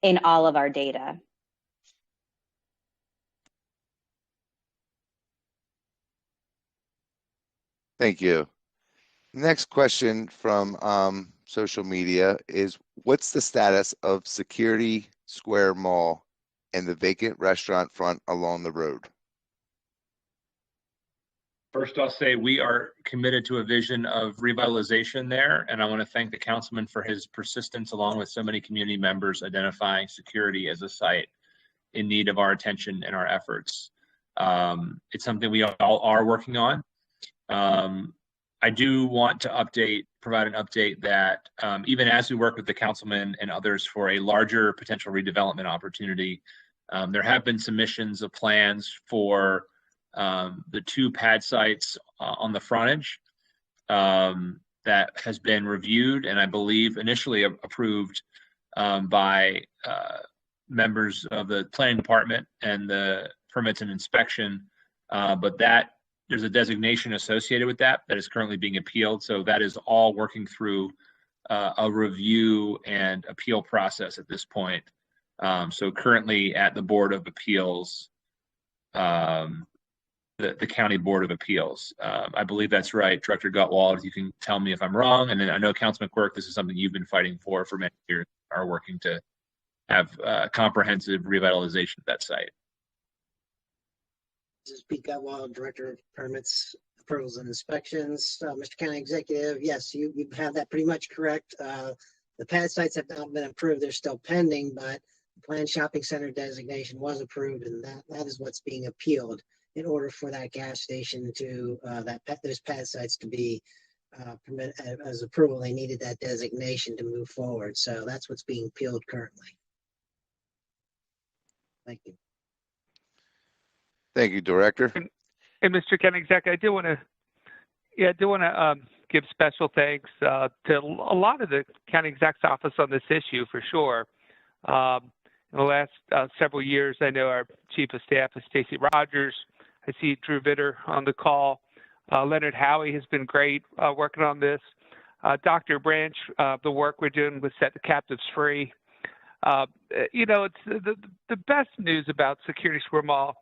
in all of our data. Thank you. Next question from social media is, what's the status of Security Square Mall and the vacant restaurant front along the road? First, I'll say we are committed to a vision of revitalization there, and I want to thank the councilman for his persistence, along with so many community members, identifying security as a site in need of our attention and our efforts. It's something we all are working on. I do want to provide an update that even as we work with the councilman and others for a larger potential redevelopment opportunity, there have been submissions of plans for the 2 pad sites on the frontage that has been reviewed and I believe initially approved by members of the planning department and the permits and inspection, but that there's a designation associated with that is currently being appealed. So that is all working through a review and appeal process at this point. So currently at the Board of Appeals, the County Board of Appeals. I believe that's right. Director Gutwald, you can tell me if I'm wrong. And then I know Councilman Quirk, this is something you've been fighting for many years, are working to have comprehensive revitalization of that site. This is Pete Gutwald, Director of Permits, Approvals, and Inspections. Mr. County Executive, yes, you have that pretty much correct. The pad sites have not been approved. They're still pending, but the planned shopping center designation was approved, and that is what's being appealed in order for that gas station to, those pad sites to be permitted as approval. They needed that designation to move forward. So that's what's being appealed currently. Thank you. Thank you, Director. And Mr. County Exec, I do want to give special thanks to a lot of the County Exec's office on this issue for sure. In the last several years, I know our Chief of Staff is Stacy Rogers. I see Drew Vitter on the call. Leonard Howie has been great working on this. Dr. Branch, the work we're doing with Set the Captives Free. It's the best news about Security Square Mall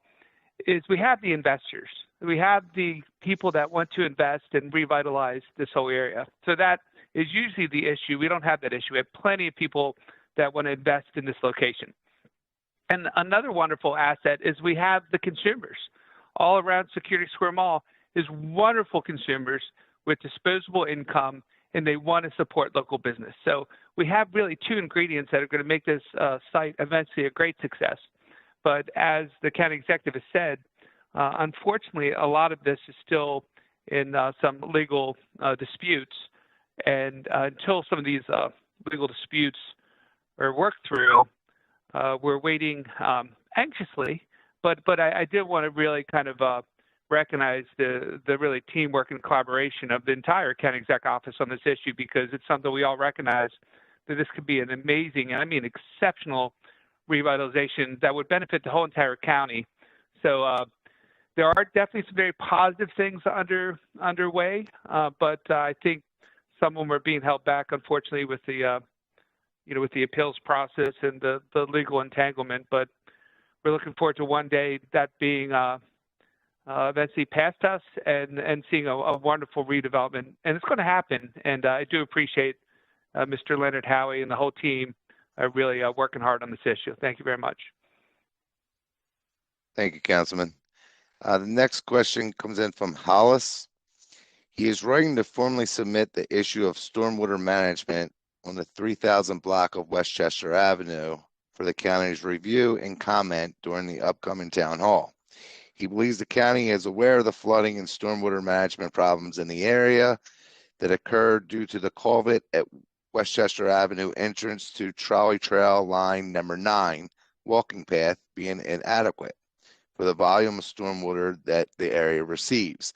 is we have the investors. We have the people that want to invest and revitalize this whole area. So that is usually the issue. We don't have that issue. We have plenty of people that want to invest in this location. And another wonderful asset is we have the consumers. All around Security Square Mall is wonderful consumers with disposable income, and they want to support local business. So we have really 2 ingredients that are going to make this site eventually a great success. But as the county executive has said, unfortunately, a lot of this is still in some legal disputes. And until some of these legal disputes are worked through, we're waiting anxiously. But I did want to really kind of recognize the really teamwork and collaboration of the entire county exec office on this issue, because it's something we all recognize that this could be an amazing, and I mean exceptional, revitalization that would benefit the whole entire county. So there are definitely some very positive things underway, but I think some of them are being held back, unfortunately, with the with the appeals process and the legal entanglement. But we're looking forward to one day that being eventually past us and seeing a wonderful redevelopment, and it's going to happen. And I do appreciate Mr. Leonard Howie and the whole team really working hard on this issue. Thank you very much. Thank you, Councilman. The next question comes in from Hollis. He is writing to formally submit the issue of stormwater management on the 3000 block of Westchester Avenue for the county's review and comment during the upcoming town hall. He believes the county is aware of the flooding and stormwater management problems in the area that occurred due to the culvert at Westchester Avenue entrance to Trolley Trail line number 9 walking path being inadequate for the volume of stormwater that the area receives.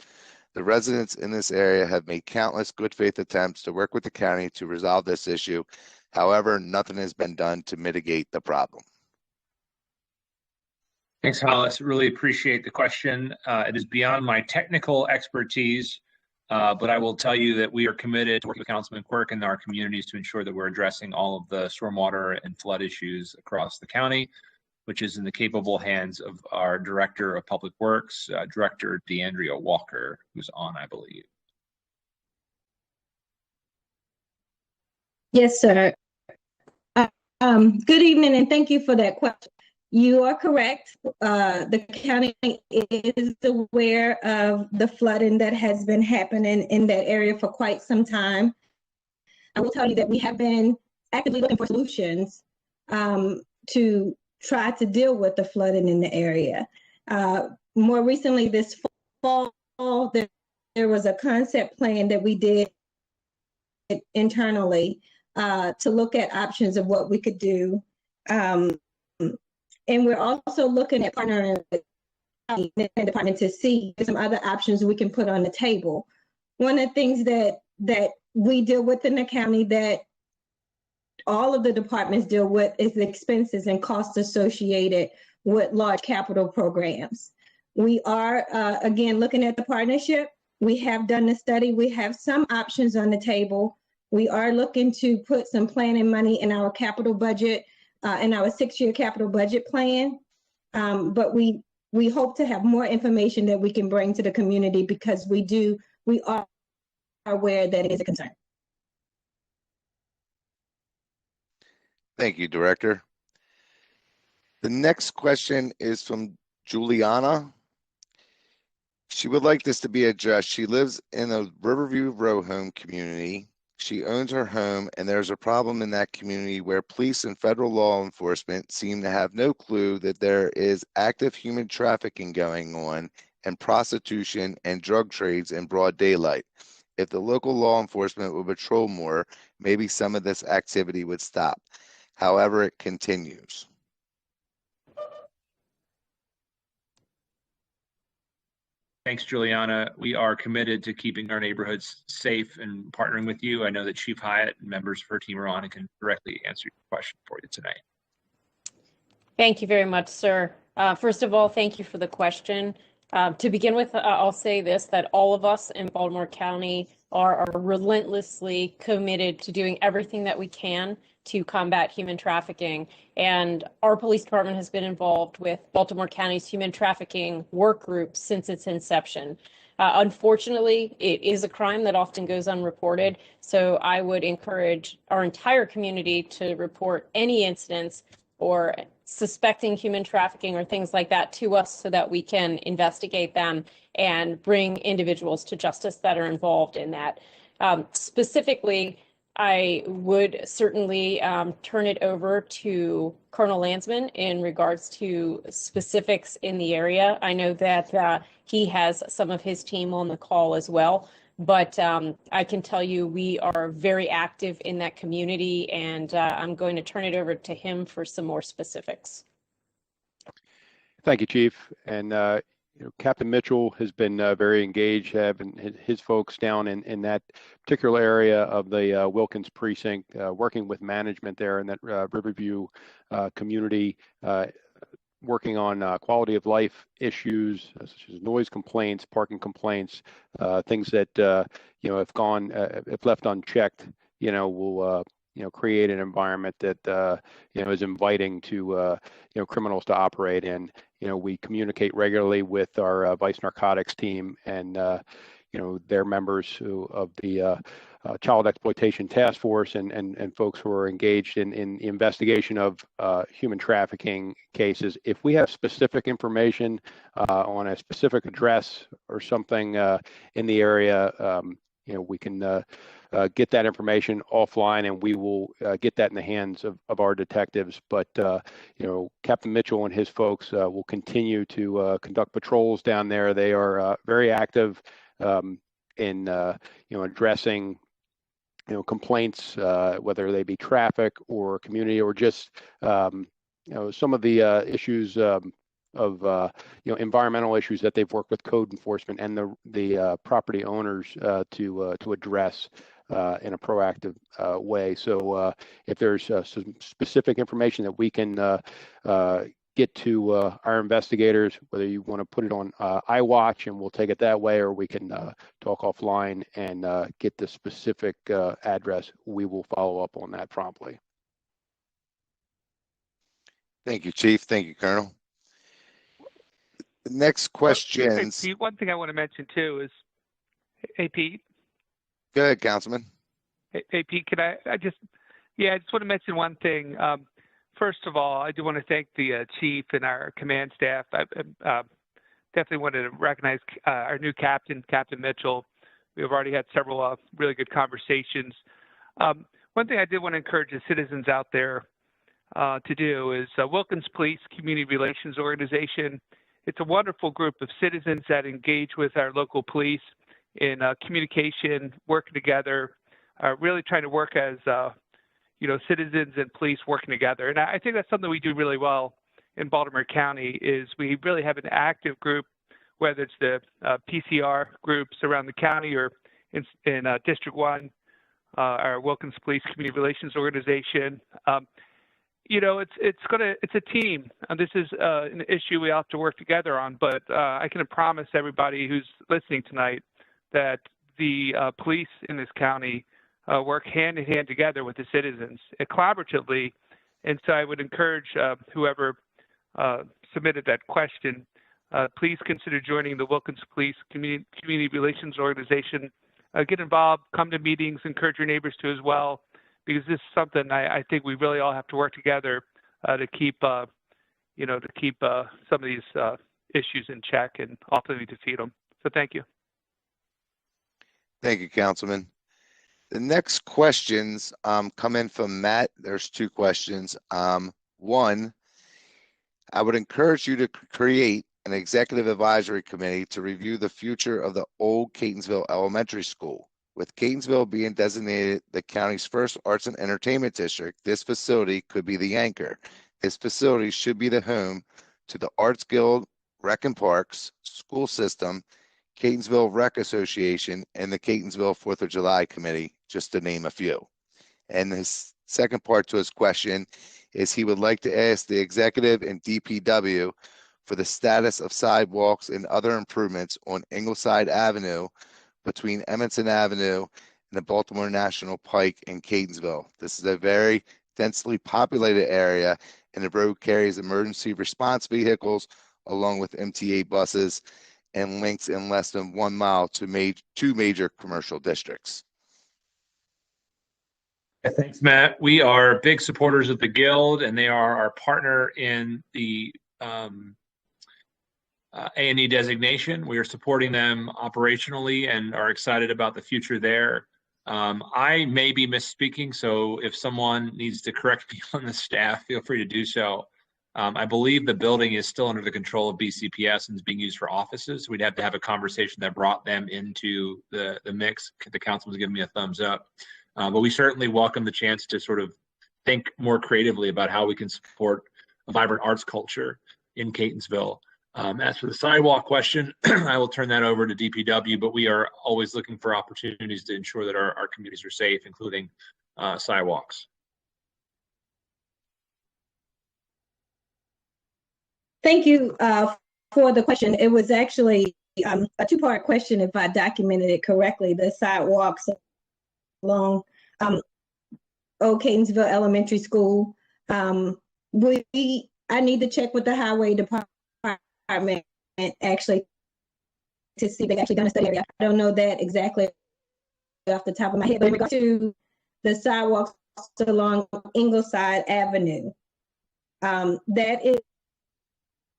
The residents in this area have made countless good faith attempts to work with the county to resolve this issue. However, nothing has been done to mitigate the problem. Thanks, Hollis. Really appreciate the question. It is beyond my technical expertise, but I will tell you that we are committed to working with Councilman Quirk and our communities to ensure that we're addressing all of the stormwater and flood issues across the county, which is in the capable hands of our Director of Public Works, Director DeAndrea Walker, who's on, I believe. Yes, sir. Good evening, and thank you for that question. You are correct. The county is aware of the flooding that has been happening in that area for quite some time. I will tell you that we have been actively looking for solutions to try to deal with the flooding in the area. More recently this fall, there was a concept plan that we did internally to look at options of what we could do. And we're also looking at partnering with the department to see some other options we can put on the table. One of the things that we deal with in the county that all of the departments deal with is the expenses and costs associated with large capital programs. We are, again, looking at the partnership. We have done the study. We have some options on the table. We are looking to put some planning money in our capital budget, in our 6-year capital budget plan. But we hope to have more information that we can bring to the community because we are aware that it is a concern. Thank you, Director. The next question is from Juliana. She would like this to be addressed. She lives in a Riverview row home community. She owns her home, and there's a problem in that community where police and federal law enforcement seem to have no clue that there is active human trafficking going on and prostitution and drug trades in broad daylight. If the local law enforcement would patrol more, maybe some of this activity would stop. However, it continues. Thanks, Juliana. We are committed to keeping our neighborhoods safe and partnering with you. I know that Chief Hyatt and members of her team are on and can directly answer your question for you tonight. Thank you very much, sir. First of all, thank you for the question. To begin with, I'll say this, that all of us in Baltimore County are relentlessly committed to doing everything that we can to combat human trafficking. And our police department has been involved with Baltimore County's human trafficking work group since its inception. Unfortunately, it is a crime that often goes unreported. So I would encourage our entire community to report any incidents or suspecting human trafficking or things like that to us so that we can investigate them and bring individuals to justice that are involved in that. Specifically, I would certainly turn it over to Colonel Landsman in regards to specifics in the area. I know that he has some of his team on the call as well, but I can tell you we are very active in that community, and I'm going to turn it over to him for some more specifics. Thank you, Chief. And Captain Mitchell has been very engaged, having his folks down in that particular area of the Wilkins precinct, working with management there in that Riverview community, working on quality of life issues such as noise complaints, parking complaints, things that if left unchecked, will create an environment that is inviting to criminals to operate in. We communicate regularly with our vice narcotics team and their members of the child exploitation task force and folks who are engaged in the investigation of human trafficking cases. If we have specific information on a specific address or something in the area, we can get that information offline, and we will get that in the hands of our detectives. But Captain Mitchell and his folks will continue to conduct patrols down there. They are very active in addressing complaints, whether they be traffic or community or just some of the issues of environmental issues that they've worked with code enforcement and the property owners to address in a proactive way. So if there's some specific information that we can get to our investigators, whether you want to put it on iWatch and we'll take it that way, or we can talk offline and get the specific address, we will follow up on that promptly. Thank you, Chief. Thank you, Colonel. The next questions. Hey, Pete, one thing I want to mention too is, hey, Pete. Go ahead, Councilman. Hey, Pete, can I just want to mention one thing. First of all, I do want to thank the chief and our command staff. I definitely want to recognize our new captain, Captain Mitchell. We've already had several really good conversations. One thing I did want to encourage the citizens out there to do is Wilkins Police Community Relations Organization. It's a wonderful group of citizens that engage with our local police in communication, working together, really trying to work as citizens and police working together. And I think that's something we do really well in Baltimore County. Is we really have an active group, whether it's the PCR groups around the county or in District 1, our Wilkins Police Community Relations Organization. It's a team. This is an issue we have to work together on, but I can promise everybody who's listening tonight that the police in this county work hand in hand together with the citizens collaboratively. And so I would encourage whoever submitted that question, please consider joining the Wilkins Police Community Relations Organization. Get involved, come to meetings, encourage your neighbors to as well, because this is something I think we really all have to work together to keep, some of these issues in check and ultimately defeat them. So thank you. Thank you, Councilman. The next questions come in from Matt. There's two questions. One, I would encourage you to create an executive advisory committee to review the future of the old Catonsville Elementary School. With Catonsville being designated the county's first arts and entertainment district, this facility could be the anchor. This facility should be the home to the Arts Guild, Rec and Parks, school system, Catonsville Rec Association, and the Catonsville 4th of July Committee, just to name a few. And his second part to his question is he would like to ask the executive and DPW for the status of sidewalks and other improvements on Ingleside Avenue between Edmondson Avenue and the Baltimore National Pike in Catonsville. This is a very densely populated area, and the road carries emergency response vehicles along with MTA buses and links in less than 1 mile to two major commercial districts. Thanks, Matt. We are big supporters of the Guild, and they are our partner in the A&E designation. We are supporting them operationally and are excited about the future there. I may be misspeaking, so if someone needs to correct me on the staff, feel free to do so. I believe the building is still under the control of BCPS and is being used for offices. We'd have to have a conversation that brought them into the mix. The councilman's giving me a thumbs up. But we certainly welcome the chance to sort of think more creatively about how we can support a vibrant arts culture in Catonsville. As for the sidewalk question, I will turn that over to DPW, but we are always looking for opportunities to ensure that our communities are safe, including sidewalks. Thank you for the question. It was actually a two-part question, if I documented it correctly. The sidewalks along Old Catonsville Elementary School. I need to check with the highway department actually to see if they've actually done a study area. I don't know that exactly off the top of my head, but in regard to the sidewalks along Ingleside Avenue, that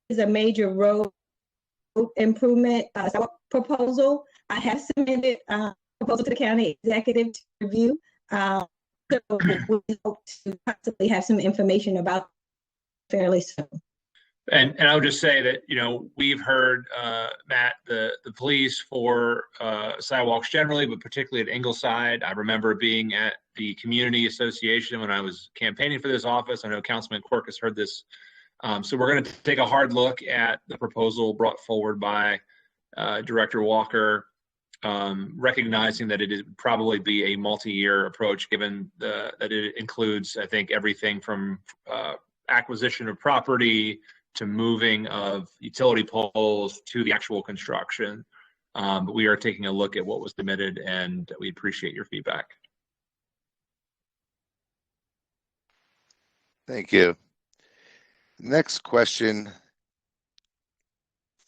is a major road improvement sidewalk proposal. I have submitted a proposal to the county executive to review. So we hope to possibly have some information about fairly soon. And I would just say that, we've heard, Matt, the police for sidewalks generally, but particularly at Ingleside. I remember being at the community association when I was campaigning for this office. I know Councilman Quirk has heard this. So we're going to take a hard look at the proposal brought forward by Director Walker, recognizing that it would probably be a multi-year approach, given that it includes, I think, everything from acquisition of property to moving of utility poles to the actual construction. But we are taking a look at what was submitted, and we appreciate your feedback. Thank you. Next question.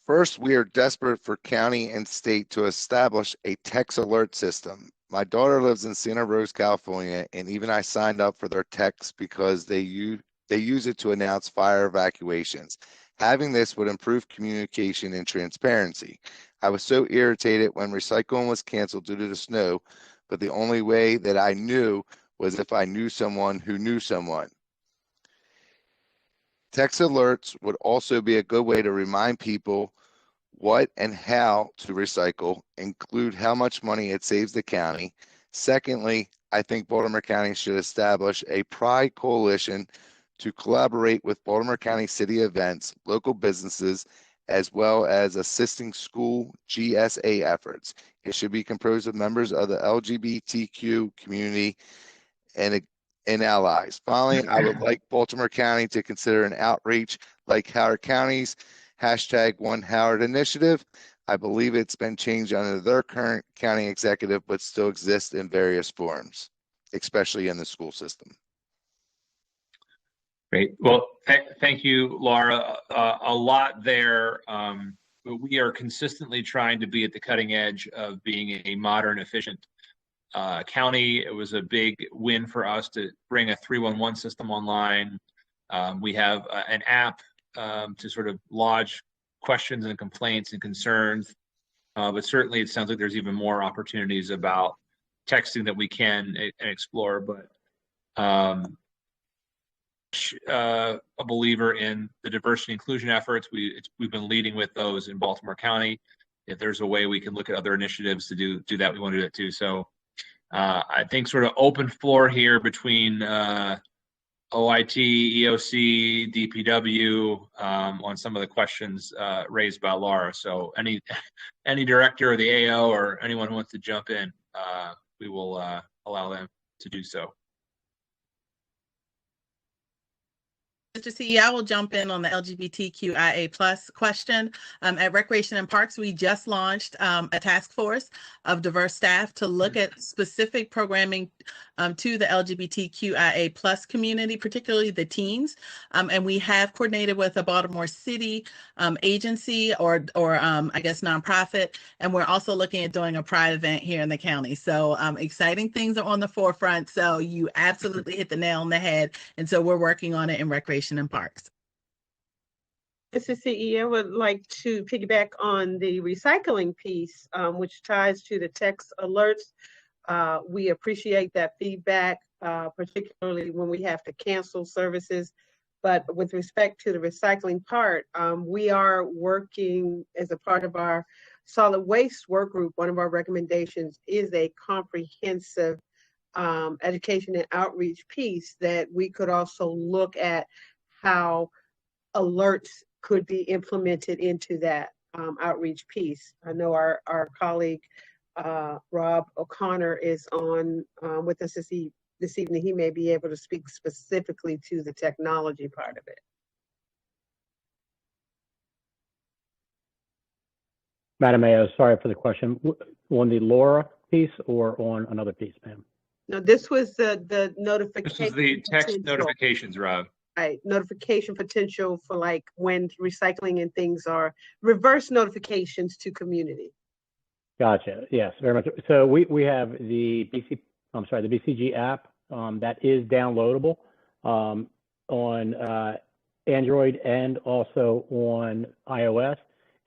First, we are desperate for county and state to establish a text alert system. My daughter lives in Santa Rosa, California, and even I signed up for their text because they use it to announce fire evacuations. Having this would improve communication and transparency. I was so irritated when recycling was canceled due to the snow, but the only way that I knew was if I knew someone who knew someone. Text alerts would also be a good way to remind people what and how to recycle, include how much money it saves the county. Secondly, I think Baltimore County should establish a pride coalition to collaborate with Baltimore County city events, local businesses, as well as assisting school GSA efforts. It should be composed of members of the LGBTQ community and allies. Finally, I would like Baltimore County to consider an outreach like Howard County's #OneHoward initiative. I believe it's been changed under their current county executive, but still exists in various forms, especially in the school system. Great. Well, thank you, Laura. A lot there. But we are consistently trying to be at the cutting edge of being a modern, efficient county. It was a big win for us to bring a 311 system online. We have an app to sort of lodge questions and complaints and concerns. But certainly it sounds like there's even more opportunities about texting that we can explore. But a believer in the diversity inclusion efforts. We've been leading with those in Baltimore County. If there's a way we can look at other initiatives to do that, we want to do it too. So I think sort of open floor here between OIT, EOC, DPW on some of the questions raised by Laura. So any director or the AO or anyone who wants to jump in, we will allow them to do so. Mr. CEO, I will jump in on the LGBTQIA+ question. At Recreation and Parks, we just launched a task force of diverse staff to look at specific programming to the LGBTQIA+ community, particularly the teens. And we have coordinated with a Baltimore City agency or I guess nonprofit. And we're also looking at doing a pride event here in the county. So exciting things are on the forefront. So you absolutely hit the nail on the head. And so we're working on it in Recreation and Parks. Mr. CEO, I would like to piggyback on the recycling piece, which ties to the text alerts. We appreciate that feedback, particularly when we have to cancel services. But with respect to the recycling part, we are working as a part of our solid waste work group. One of our recommendations is a comprehensive education and outreach piece that we could also look at how alerts could be implemented into that outreach piece. I know our colleague Rob O'Connor is on with us this evening. He may be able to speak specifically to the technology part of it. Madam Mayor, sorry for the question. On the Laura piece or on another piece, ma'am? No, this was the notification. This was the text notifications, Rob. Right, notification potential for like when recycling and things are reverse notifications to community. Gotcha. Yes, very much. So we have the BCG app that is downloadable on Android and also on iOS.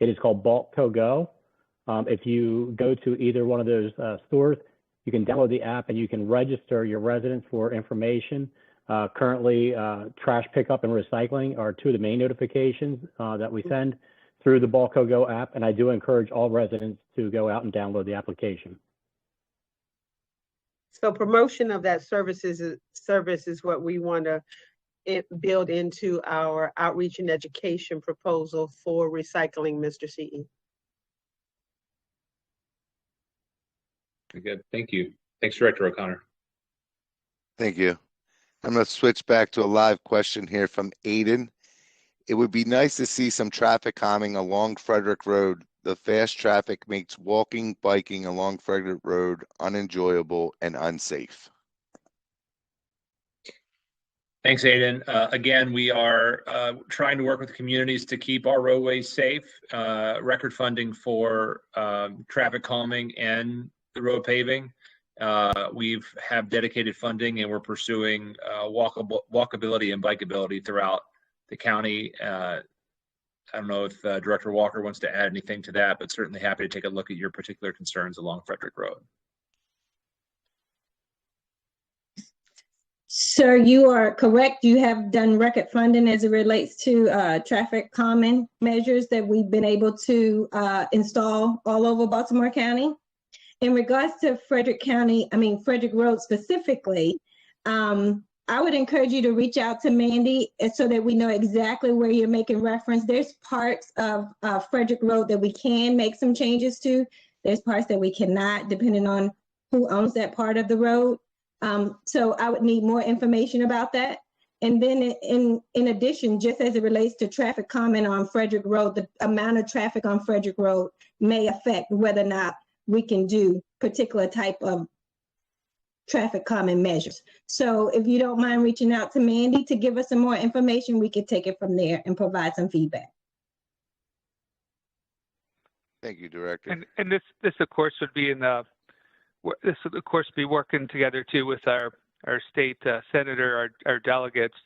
It is called Baltco Go. If you go to either one of those stores, you can download the app and you can register your residents for information. Currently, trash pickup and recycling are two of the main notifications that we send through the Balco Go app, and I do encourage all residents to go out and download the application. So promotion of that service is what we want to build into our outreach and education proposal for recycling, Mr. CE. Very good. Thank you. Thanks, Director O'Connor. Thank you. I'm going to switch back to a live question here from Aiden. It would be nice to see some traffic calming along Frederick Road. The fast traffic makes walking, biking along Frederick Road unenjoyable and unsafe. Thanks, Aiden. Again, we are trying to work with communities to keep our roadways safe. Record funding for traffic calming and the road paving. We have dedicated funding, and we're pursuing walkability and bikeability throughout the county. I don't know if Director Walker wants to add anything to that, but certainly happy to take a look at your particular concerns along Frederick Road. Sir, you are correct. You have done record funding as it relates to traffic calming measures that we've been able to install all over Baltimore County. In regards to Frederick Road specifically, I would encourage you to reach out to Mandy so that we know exactly where you're making reference. There's parts of Frederick Road that we can make some changes to. There's parts that we cannot, depending on who owns that part of the road. So I would need more information about that. And then in addition, just as it relates to traffic calming on Frederick Road, the amount of traffic on Frederick Road may affect whether or not we can do particular type of traffic calming measures. So if you don't mind reaching out to Mandy to give us some more information, we could take it from there and provide some feedback. Thank you, Director. And this of course would be this would of course be working together too with our state senator, our delegates,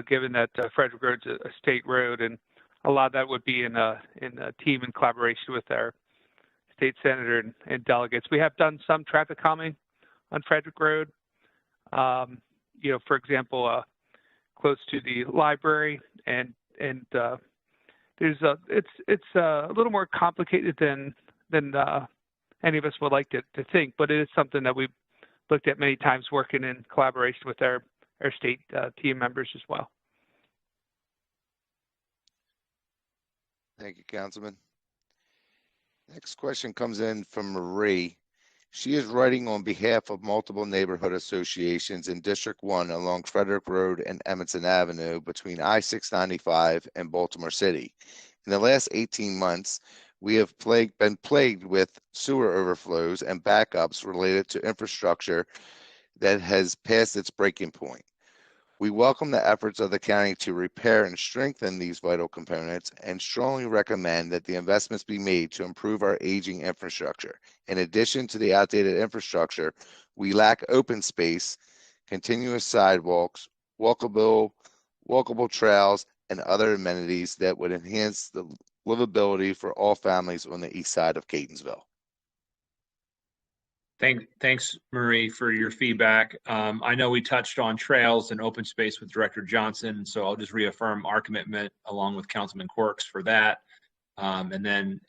given that Frederick Road's a state road, and a lot of that would be in a team in collaboration with our state senator and delegates. We have done some traffic calming on Frederick Road. For example, close to the library, and it's a little more complicated than any of us would like to think, but it is something that we've looked at many times, working in collaboration with our state team members as well. Thank you, Councilman. Next question comes in from Marie. She is writing on behalf of multiple neighborhood associations in District 1 along Frederick Road and Edmondson Avenue between I-695 and Baltimore City. In the last 18 months, we have been plagued with sewer overflows and backups related to infrastructure that has passed its breaking point. We welcome the efforts of the county to repair and strengthen these vital components and strongly recommend that the investments be made to improve our aging infrastructure. In addition to the outdated infrastructure, we lack open space, continuous sidewalks, walkable trails, and other amenities that would enhance the livability for all families on the east side of Catonsville. Thanks, Marie, for your feedback. I know we touched on trails and open space with Director Johnson, so I'll just reaffirm our commitment along with Councilman Quirks for that. And then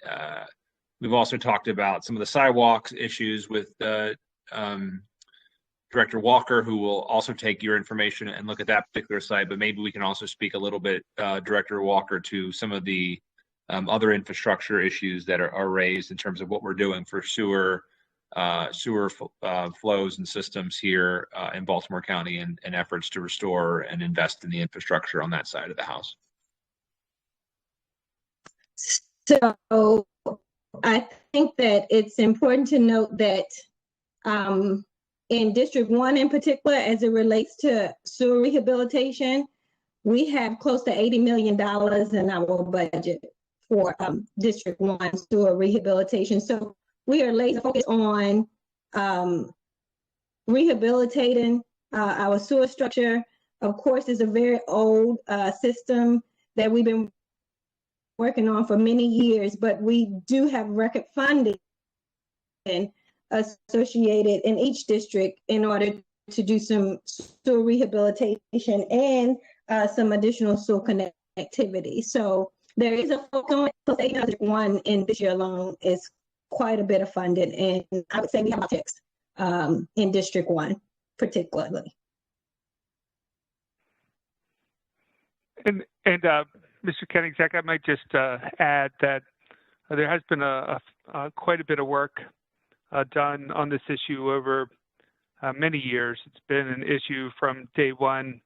we've also talked about some of the sidewalks issues with Director Walker, who will also take your information and look at that particular site, but maybe we can also speak a little bit, Director Walker, to some of the other infrastructure issues that are raised in terms of what we're doing for sewer flows and systems here in Baltimore County, and efforts to restore and invest in the infrastructure on that side of the house. So I think that it's important to note that in District 1 in particular, as it relates to sewer rehabilitation, we have close to $80 million in our budget for District 1 sewer rehabilitation. So we are laser focused on rehabilitating our sewer structure. Of course, it's a very old system that we've been working on for many years, but we do have record funding associated in each district in order to do some sewer rehabilitation and some additional sewer connectivity. So there is a focus on it. Plus 801 in this year alone is quite a bit of funding, and I would say we have about 6 in District 1 particularly. And Mr. County Exec, I might just add that there has been quite a bit of work done on this issue over many years. It's been an issue from day one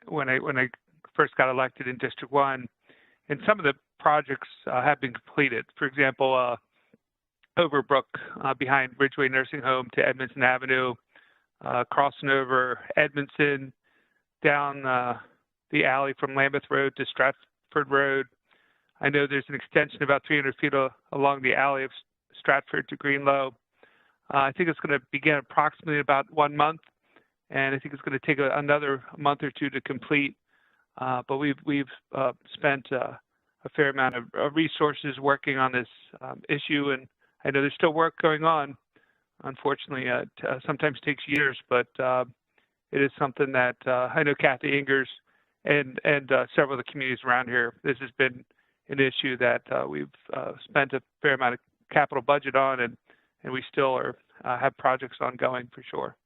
when I first got elected in District 1, and some of the projects have been completed. For example, Overbrook behind Ridgeway Nursing Home to Edmondson Avenue, crossing over Edmondson, down the alley from Lambeth Road to Stratford Road. I know there's an extension about 300 feet along the alley of Stratford to Greenlow. I think it's going to begin approximately about 1 month, and I think it's going to take another month or 2 to complete. But we've spent a fair amount of resources working on this issue, and I know there's still work going on. Unfortunately, it sometimes takes years, but it is something that I know Kathy Ingers and several of the communities around here, this has been an issue that we've spent a fair amount of capital budget on, and we still have projects ongoing for sure.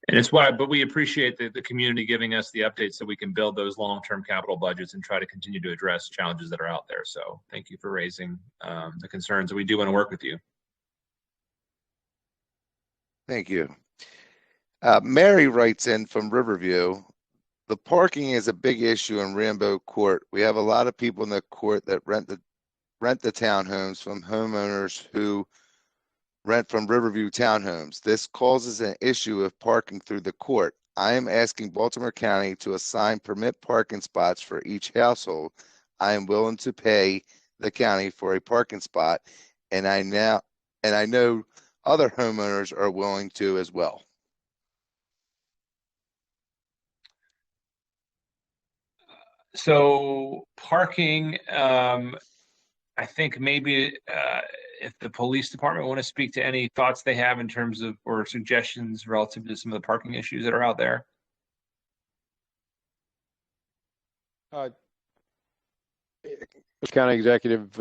And it's why, but we appreciate the community giving us the updates so we can build those long-term capital budgets and try to continue to address challenges that are out there. So thank you for raising the concerns, and we do want to work with you. Thank you. Mary writes in from Riverview. The parking is a big issue in Rambo Court. We have a lot of people in the court that rent the townhomes from homeowners who rent from Riverview townhomes. This causes an issue of parking through the court. I am asking Baltimore County to assign permit parking spots for each household. I am willing to pay the county for a parking spot, and I know other homeowners are willing to as well. So parking, I think maybe if the police department want to speak to any thoughts they have in terms of or suggestions relative to some of the parking issues that are out there. County Executive,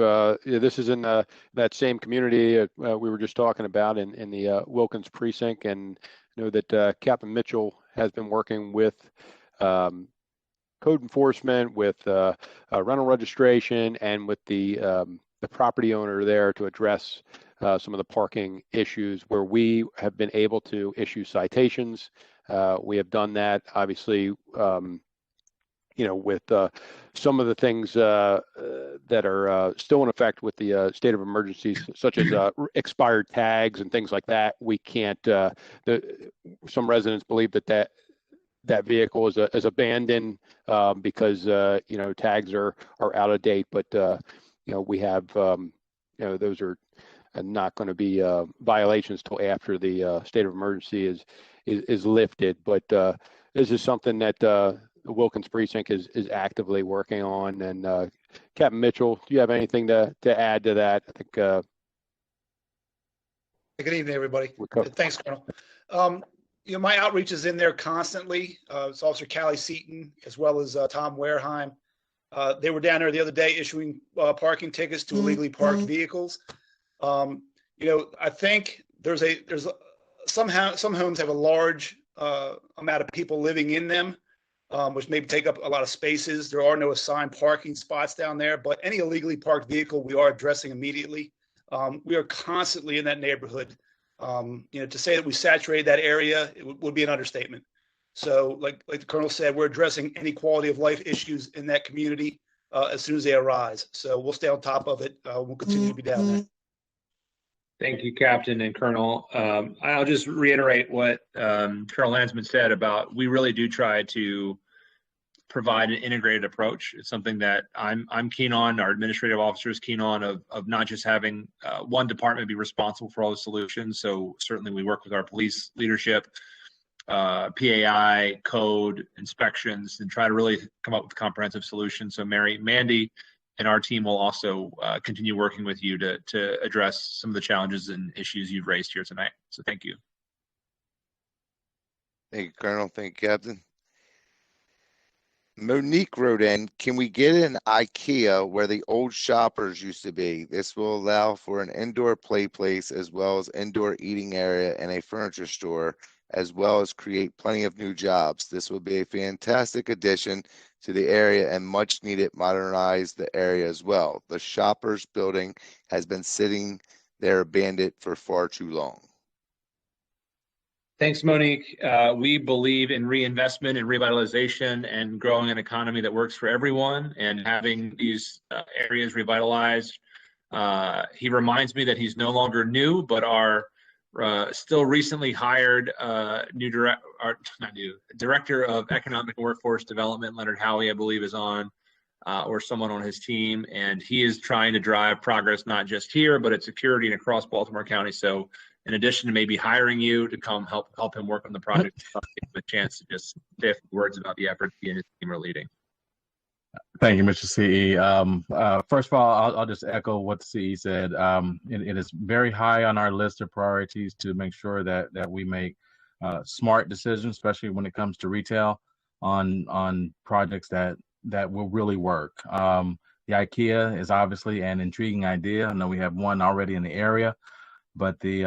this is in that same community we were just talking about in the Wilkins precinct, and I know that Captain Mitchell has been working with code enforcement, with rental registration, and with the property owner there to address some of the parking issues where we have been able to issue citations. We have done that, obviously, with some of the things that are still in effect with the state of emergencies, such as expired tags and things like that. We can't. Some residents believe that vehicle is abandoned because tags are out of date, but we have those are not going to be violations till after the state of emergency is lifted. But this is something that the Wilkins precinct is actively working on. And Captain Mitchell, do you have anything to add to that? I think. Good evening, everybody. Thanks, Colonel. My outreach is in there constantly. It's Officer Callie Seaton as well as Tom Wareheim. They were down there the other day issuing parking tickets to illegally parked vehicles. I think some homes have a large amount of people living in them, which maybe take up a lot of spaces. There are no assigned parking spots down there, but any illegally parked vehicle we are addressing immediately. We are constantly in that neighborhood. To say that we saturated that area, it would be an understatement. So like the Colonel said, we're addressing any quality of life issues in that community as soon as they arise. So we'll stay on top of it. We'll continue to be down there. Thank you, Captain and Colonel. I'll just reiterate what Colonel Landsman said about we really do try to provide an integrated approach. It's something that I'm keen on, our administrative officer is keen on, of not just having one department be responsible for all the solutions. So certainly we work with our police leadership, PAI, code, inspections, and try to really come up with comprehensive solutions. So Mandy and our team will also continue working with you to address some of the challenges and issues you've raised here tonight. So thank you. Thank you, Colonel. Thank you, Captain. Monique wrote in, can we get an IKEA where the old Shoppers used to be? This will allow for an indoor play place as well as indoor eating area and a furniture store, as well as create plenty of new jobs. This will be a fantastic addition to the area and much needed modernize the area as well. The Shoppers building has been sitting there abandoned for far too long. Thanks, Monique. We believe in reinvestment and revitalization and growing an economy that works for everyone and having these areas revitalized. He reminds me that he's no longer new, but our still recently hired Director of Economic and Workforce Development, Leonard Howie, I believe, is on, or someone on his team. And he is trying to drive progress, not just here, but at security and across Baltimore County. So in addition to maybe hiring you to come help him work on the project, give him a chance to just say a few words about the effort he and his team are leading. Thank you, Mr. CE. First of all, I'll just echo what the CE said. It is very high on our list of priorities to make sure that we make smart decisions, especially when it comes to retail, on projects that will really work. The IKEA is obviously an intriguing idea. I know we have one already in the area. But the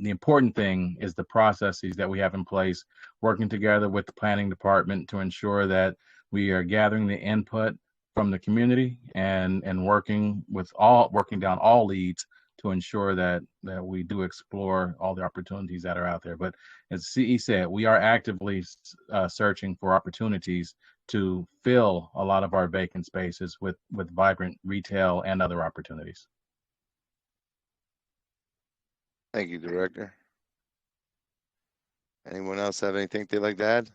important thing is the processes that we have in place, working together with the planning department to ensure that we are gathering the input from the community and working down all leads to ensure that we do explore all the opportunities that are out there. But as CE said, we are actively searching for opportunities to fill a lot of our vacant spaces with vibrant retail and other opportunities. Thank you, Director. Anyone else have anything they'd like to add?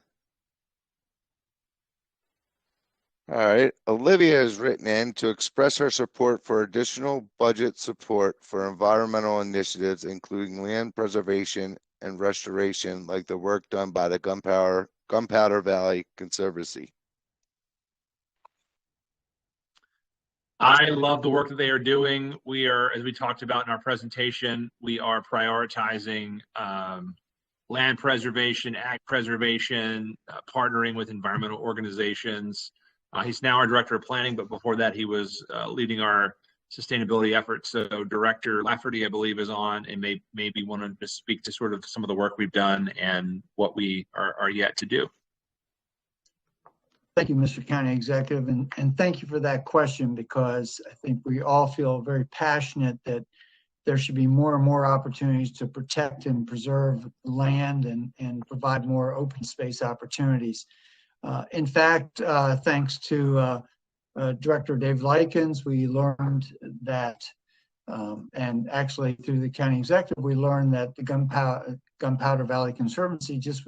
All right. Olivia has written in to express her support for additional budget support for environmental initiatives, including land preservation and restoration, like the work done by the Gunpowder Valley Conservancy. I love the work that they are doing. We are, as we talked about in our presentation, we are prioritizing land preservation, ag preservation, partnering with environmental organizations. He's now our Director of Planning, but before that he was leading our sustainability efforts. So Director Lafferty, I believe, is on and maybe want to speak to sort of some of the work we've done and what we are yet to do. Thank you, Mr. County Executive, and thank you for that question, because I think we all feel very passionate that there should be more and more opportunities to protect and preserve land and provide more open space opportunities. In fact, thanks to Director Dave Likens, we learned that, and actually through the County Executive, we learned that the Gunpowder Valley Conservancy just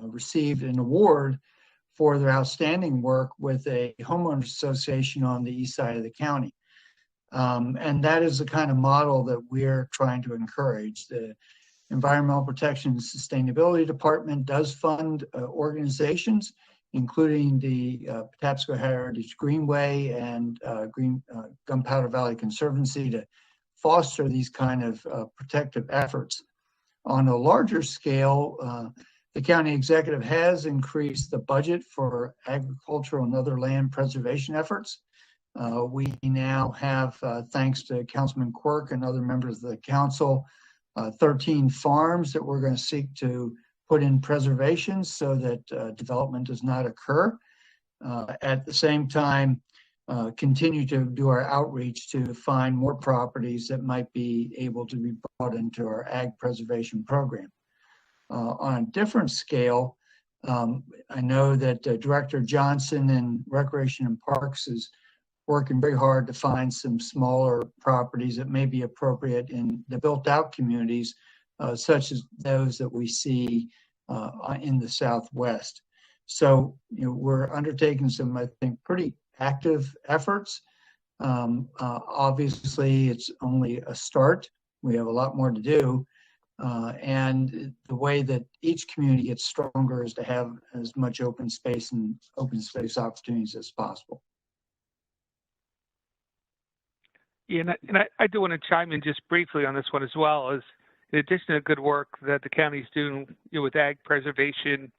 received an award for their outstanding work with a homeowners association on the east side of the county. And that is the kind of model that we're trying to encourage. The Environmental Protection and Sustainability Department does fund organizations, including the Patapsco Heritage Greenway and Gunpowder Valley Conservancy, to foster these kind of protective efforts. On a larger scale, the county executive has increased the budget for agricultural and other land preservation efforts. We now have, thanks to Councilman Quirk and other members of the council, 13 farms that we're going to seek to put in preservation so that development does not occur. At the same time, continue to do our outreach to find more properties that might be able to be brought into our ag preservation program. On a different scale, I know that Director Johnson in Recreation and Parks is working very hard to find some smaller properties that may be appropriate in the built-out communities, such as those that we see in the Southwest. So, we're undertaking some, I think, pretty active efforts. Obviously, it's only a start. We have a lot more to do. And the way that each community gets stronger is to have as much open space and open space opportunities as possible. Yeah, and I do want to chime in just briefly on this one as well. As in addition to the good work that the county is doing with ag preservation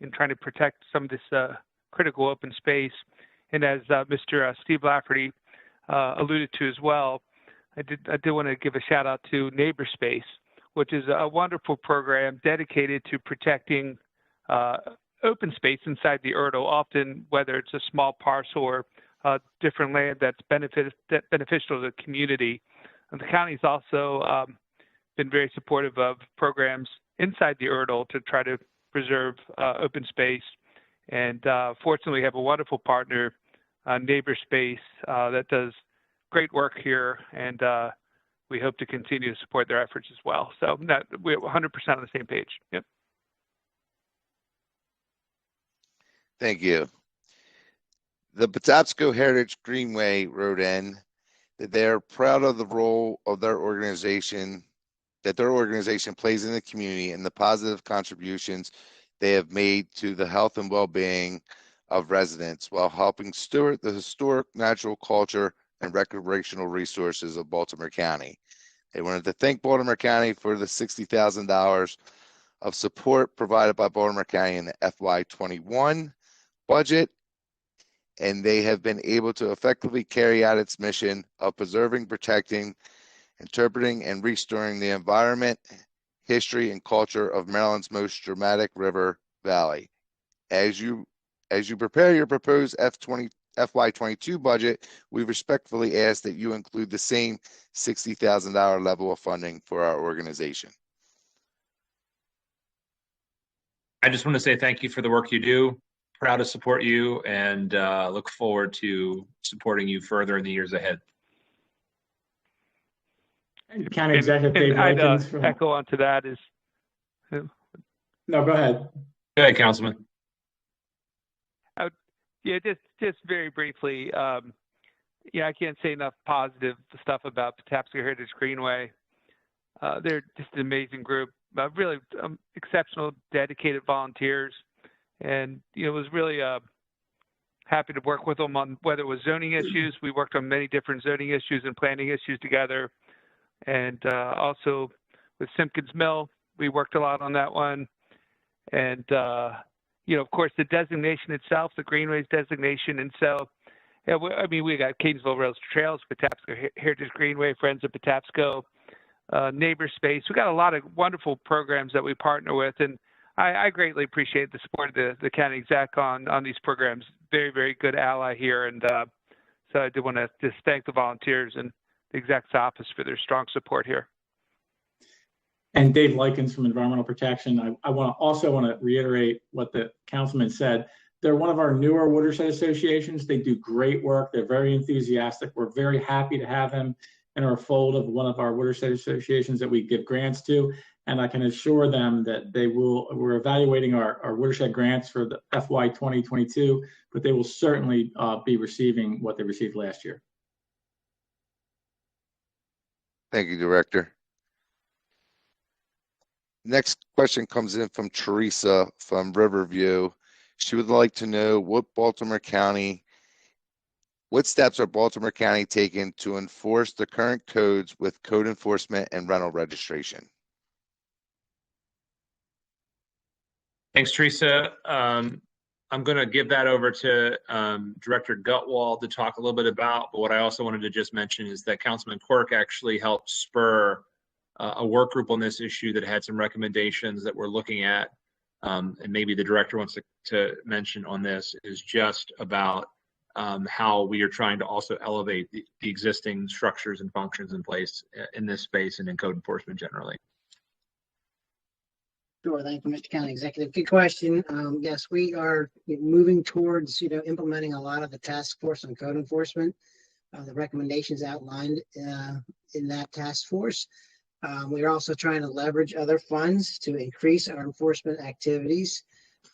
and trying to protect some of this critical open space, and as Mr. Steve Lafferty alluded to as well, I did want to give a shout out to Neighbor Space, which is a wonderful program dedicated to protecting open space inside the URDL, often whether it's a small parcel or different land that's beneficial to the community. And the county's also been very supportive of programs inside the URDL to try to preserve open space. And fortunately, we have a wonderful partner, Neighbor Space, that does great work here, and we hope to continue to support their efforts as well. So we're 100% on the same page. Yep. Thank you. The Patapsco Heritage Greenway wrote in that they are proud of the role of their organization, that their organization plays in the community and the positive contributions they have made to the health and well-being of residents while helping steward the historic natural culture and recreational resources of Baltimore County. They wanted to thank Baltimore County for the $60,000 of support provided by Baltimore County in the FY21 budget, and they have been able to effectively carry out its mission of preserving, protecting, interpreting, and restoring the environment, history, and culture of Maryland's most dramatic river valley. As you prepare your proposed FY22 budget, we respectfully ask that you include the same $60,000 level of funding for our organization. I just want to say thank you for the work you do. Proud to support you, and look forward to supporting you further in the years ahead. County Executive Dave Likens from... echo onto that is... No, go ahead. Go ahead, Councilman. Yeah, just very briefly, I can't say enough positive stuff about Patapsco Heritage Greenway. They're just an amazing group, really exceptional, dedicated volunteers. And, was really happy to work with them on whether it was zoning issues. We worked on many different zoning issues and planning issues together. And also with Simpkins Mill, we worked a lot on that one. And, of course, the designation itself, the Greenways designation. And so, we got Kingsville Rails Trails, Patapsco Heritage Greenway, Friends of Patapsco, Neighbor Space. We got a lot of wonderful programs that we partner with. And I greatly appreciate the support of the county exec on these programs. Very, very good ally here. And so I do want to just thank the volunteers and the exec's office for their strong support here. And Dave Likens from Environmental Protection. I also want to reiterate what the councilman said. They're one of our newer watershed associations. They do great work. They're very enthusiastic. We're very happy to have them in our fold of one of our watershed associations that we give grants to. And I can assure them that we're evaluating our watershed grants for the FY 2022, but they will certainly be receiving what they received last year. Thank you, Director. Next question comes in from Teresa from Riverview. She would like to know what steps are Baltimore County taking to enforce the current codes with code enforcement and rental registration? Thanks, Teresa. I'm going to give that over to Director Gutwald to talk a little bit about, but what I also wanted to just mention is that Councilman Quirk actually helped spur a work group on this issue that had some recommendations that we're looking at, and maybe the director wants to mention on this, is just about how we are trying to also elevate the existing structures and functions in place in this space and in code enforcement generally. Sure, thank you, Mr. County Executive. Good question. Yes, we are moving towards, implementing a lot of the task force on code enforcement, the recommendations outlined in that task force. We are also trying to leverage other funds to increase our enforcement activities.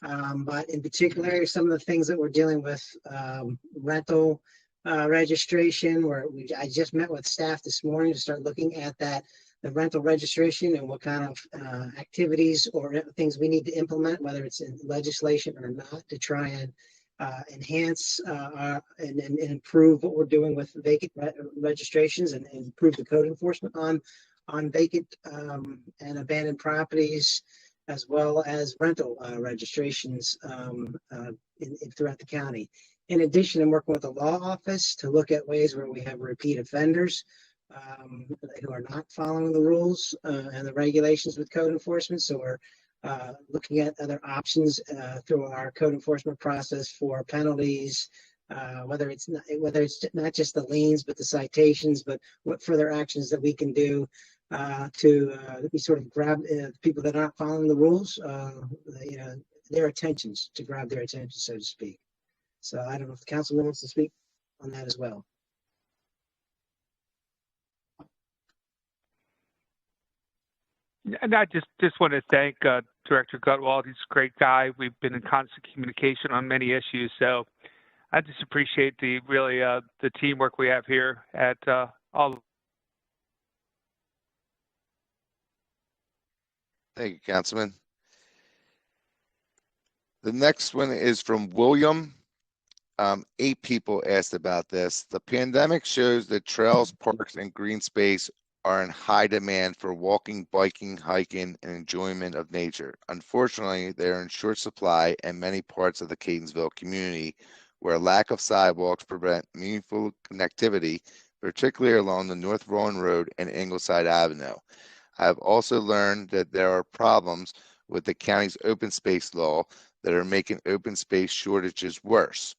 But in particular, some of the things that we're dealing with, rental registration, where I just met with staff this morning to start looking at the rental registration and what kind of activities or things we need to implement, whether it's in legislation or not, to try and enhance and improve what we're doing with vacant registrations and improve the code enforcement on on vacant and abandoned properties, as well as rental registrations throughout the county. In addition, I'm working with the law office to look at ways where we have repeat offenders who are not following the rules and the regulations with code enforcement. So we're looking at other options through our code enforcement process for penalties, whether it's not just the liens, but the citations, but what further actions that we can do to sort of grab people that aren't following the rules, their attentions, to grab their attention, so to speak. So I don't know if the councilman wants to speak on that as well. And I just want to thank Director Gutwald. He's a great guy. We've been in constant communication on many issues. So I just appreciate the teamwork we have here at all. Thank you, Councilman. The next one is from William. 8 people asked about this. The pandemic shows that trails, parks, and green space are in high demand for walking, biking, hiking, and enjoyment of nature. Unfortunately, they are in short supply in many parts of the Catonsville community, where lack of sidewalks prevent meaningful connectivity, particularly along the North Rowan Road and Ingleside Avenue. I have also learned that there are problems with the county's open space law that are making open space shortages worse.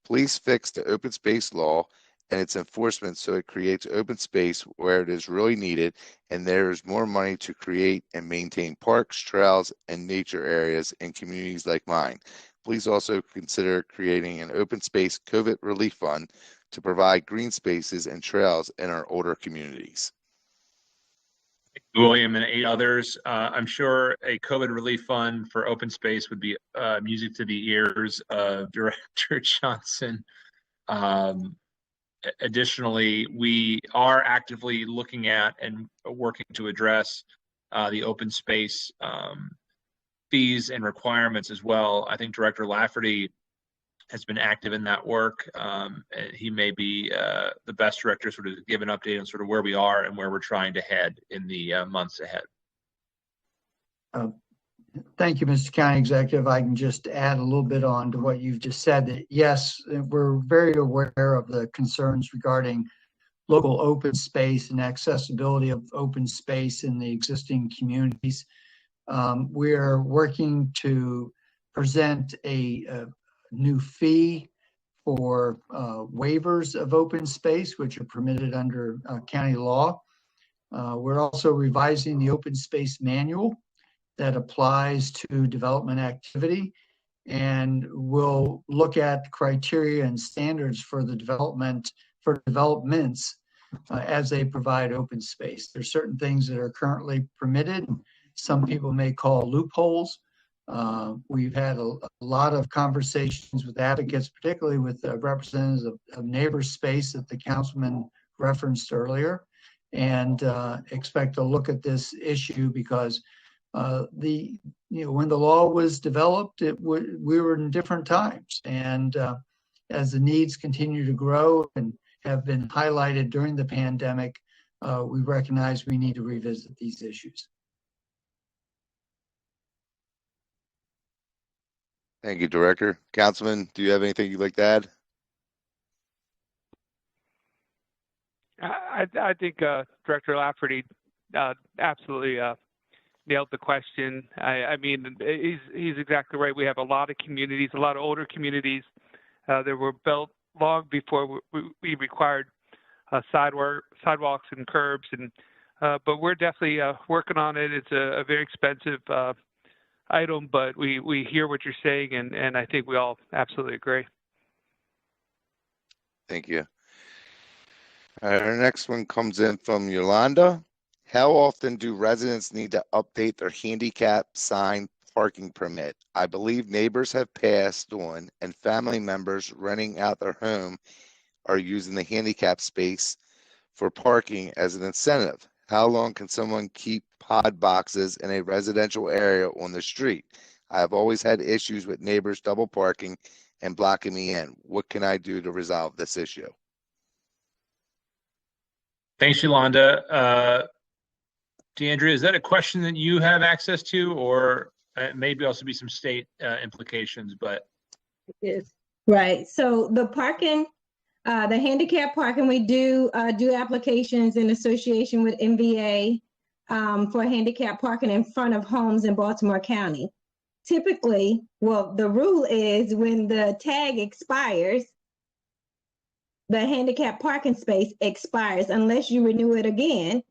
Please fix the open space law and its enforcement so it creates open space where it is really needed and there is more money to create and maintain parks, trails, and nature areas in communities like mine. Please also consider creating an open space COVID relief fund to provide green spaces and trails in our older communities. William and 8 others. I'm sure a COVID relief fund for open space would be music to the ears of Director Johnson. Additionally, we are actively looking at and working to address the open space fees and requirements as well. I think Director Lafferty has been active in that work. And he may be the best director sort of to give an update on sort of where we are and where we're trying to head in the months ahead. Thank you, Mr. County Executive. I can just add a little bit on to what you've just said. That yes, we're very aware of the concerns regarding local open space and accessibility of open space in the existing communities. We are working to present a new fee for waivers of open space, which are permitted under county law. We're also revising the open space manual that applies to development activity, and we'll look at criteria and standards for the developments as they provide open space. There's certain things that are currently permitted. Some people may call loopholes. We've had a lot of conversations with advocates, particularly with representatives of neighbor space that the councilman referenced earlier, and expect to look at this issue because when the law was developed, we were in different times, and as the needs continue to grow and have been highlighted during the pandemic, we recognize we need to revisit these issues. Thank you, Director. Councilman, do you have anything you'd like to add? I think Director Lafferty absolutely nailed the question. I mean, he's exactly right. We have a lot of communities, a lot of older communities that were built long before we required sidewalks and curbs, and but we're definitely working on it. It's a very expensive item, but we hear what you're saying, and I think we all absolutely agree. Thank you. Our next one comes in from Yolanda. How often do residents need to update their handicap sign parking permit? I believe neighbors have passed on and family members renting out their home are using the handicap space for parking as an incentive. How long can someone keep pod boxes in a residential area on the street? I have always had issues with neighbors double parking and blocking me in. What can I do to resolve this issue? Thanks, Yolanda. DeAndrea, is that a question that you have access to, or maybe also be some state implications? But yes, right. So the parking, the handicap parking, we do applications in association with MVA for handicap parking in front of homes in Baltimore County. Typically, well, the rule is when the tag expires, the handicap parking space expires unless you renew it again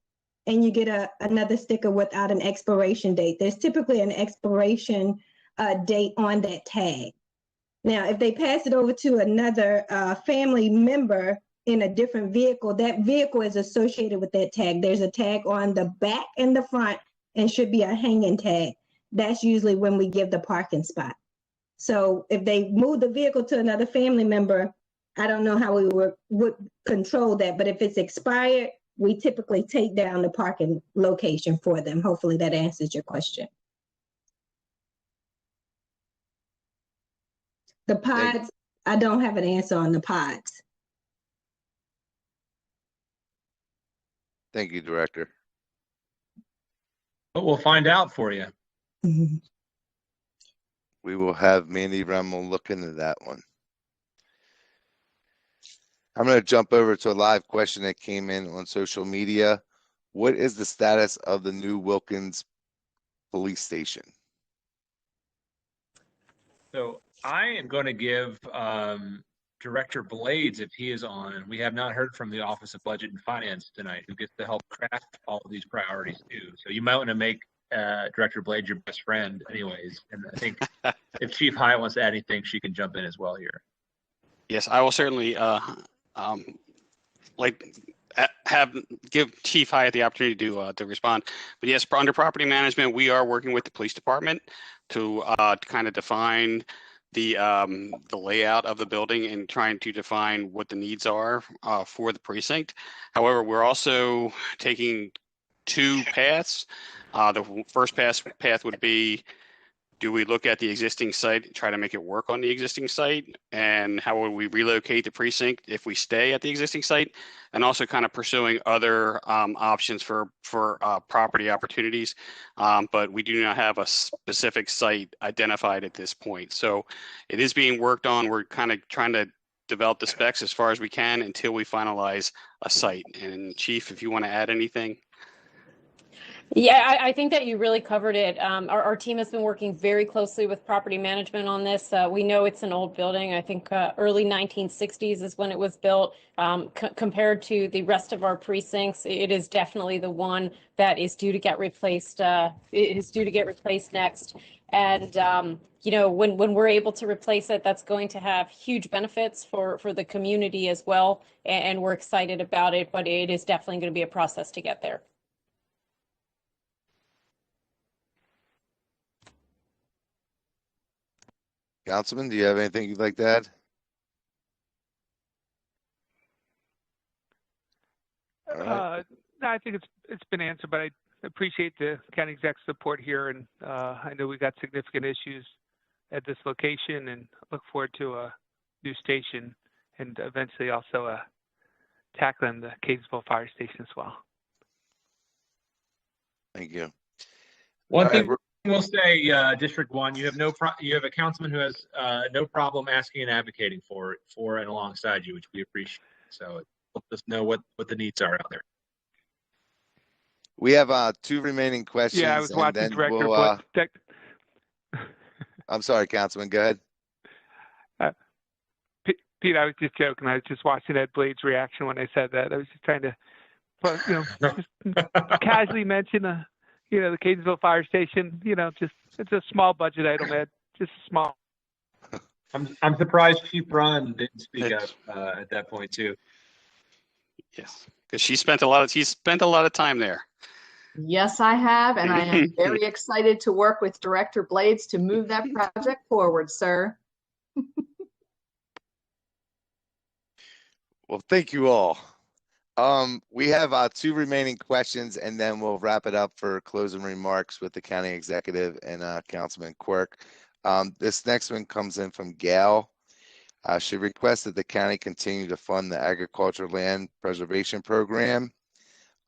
and you get another sticker without an expiration date. There's typically an expiration date on that tag. Now, if they pass it over to another family member in a different vehicle, that vehicle is associated with that tag. There's a tag on the back and the front and should be a hanging tag. That's usually when we give the parking spot. So if they move the vehicle to another family member, I don't know how we would control that, but if it's expired, we typically take down the parking location for them. Hopefully that answers your question. The pods, I don't have an answer on the pods. Thank you, Director. we'll find out for you. Mm-hmm. We will have Mandy Remmel look into that one. I'm going to jump over to a live question that came in on social media. What is the status of the new Wilkins police station? So I am going to give Director Blades, if he is on. We have not heard from the Office of Budget and Finance tonight, who gets to help craft all of these priorities too. So you might want to make Director Blades your best friend give Chief Hyatt the opportunity to respond. But yes, under property management, we are working with the police department to kind of define the layout of the building and trying to define what the needs are for the precinct. However, we're also taking two paths. The first path would be, do we look at the existing site and try to make it work on the existing site? And how would we relocate the precinct if we stay at the existing site? And also kind of pursuing other options for property opportunities. But we do not have a specific site identified at this point. So it is being worked on. We're kind of trying to develop the specs as far as we can until we finalize a site. And Chief, if you want to add anything. Yeah, I think that you really covered it. Our team has been working very closely with property management on this. We know it's an old building. I think early 1960s is when it was built. Compared to the rest of our precincts, it is definitely the one that is due to get replaced. It is due to get replaced next. And when we're able to replace it, that's going to have huge benefits for the community as well. And we're excited about it, but it is definitely going to be a process to get there. Councilman, do you have anything you'd like to add? No, I think it's been answered, but I appreciate the county exec support here, and I know we got significant issues at this location, and look forward to a new station, and eventually also tackling the Catonsville Fire Station as well. Thank you. One thing we'll say, District 1, you have a councilman who has no problem asking and advocating for and alongside you, which we appreciate. So let us know what the needs are out there. We have two remaining questions. Yeah, I was watching Director. I'm sorry, Councilman. Go ahead. Pete, I was just joking. I was just watching Ed Blade's reaction when I said that. I was just trying to, just casually mention the Catonsville Fire Station. It's a small budget item, Ed. Just small. I'm surprised Chief Ron didn't speak up at that point too. Yes, because he spent a lot of time there. Yes, I have, and I am very excited to work with Director Blades to move that project forward, sir. Well, thank you all. We have two remaining questions, and then we'll wrap it up for closing remarks with the county executive and Councilman Quirk. This next one comes in from Gail. She requests that the county continue to fund the agriculture land preservation program.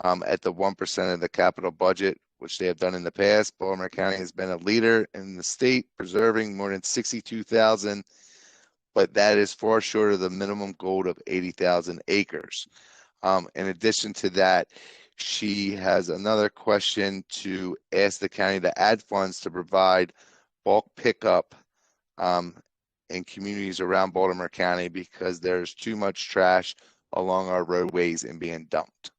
at the 1% of the capital budget, which they have done in the past. Baltimore County has been a leader in the state, preserving more than 62,000, but that is far short of the minimum goal of 80,000 acres. In addition to that, she has another question to ask the county to add funds to provide bulk pickup in communities around Baltimore County because there's too much trash along our roadways and being dumped.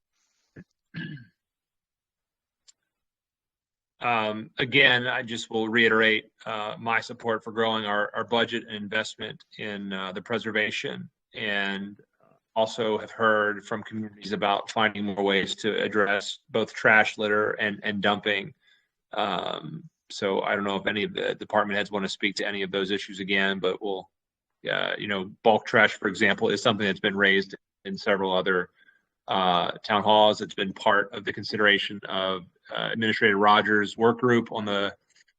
Again, I just will reiterate my support for growing our budget and investment in the preservation, and also have heard from communities about finding more ways to address both trash litter and dumping. So I don't know if any of the department heads want to speak to any of those issues again, but we'll, bulk trash, for example, is something that's been raised in several other town halls. It's been part of the consideration of Administrator Rogers' work group on the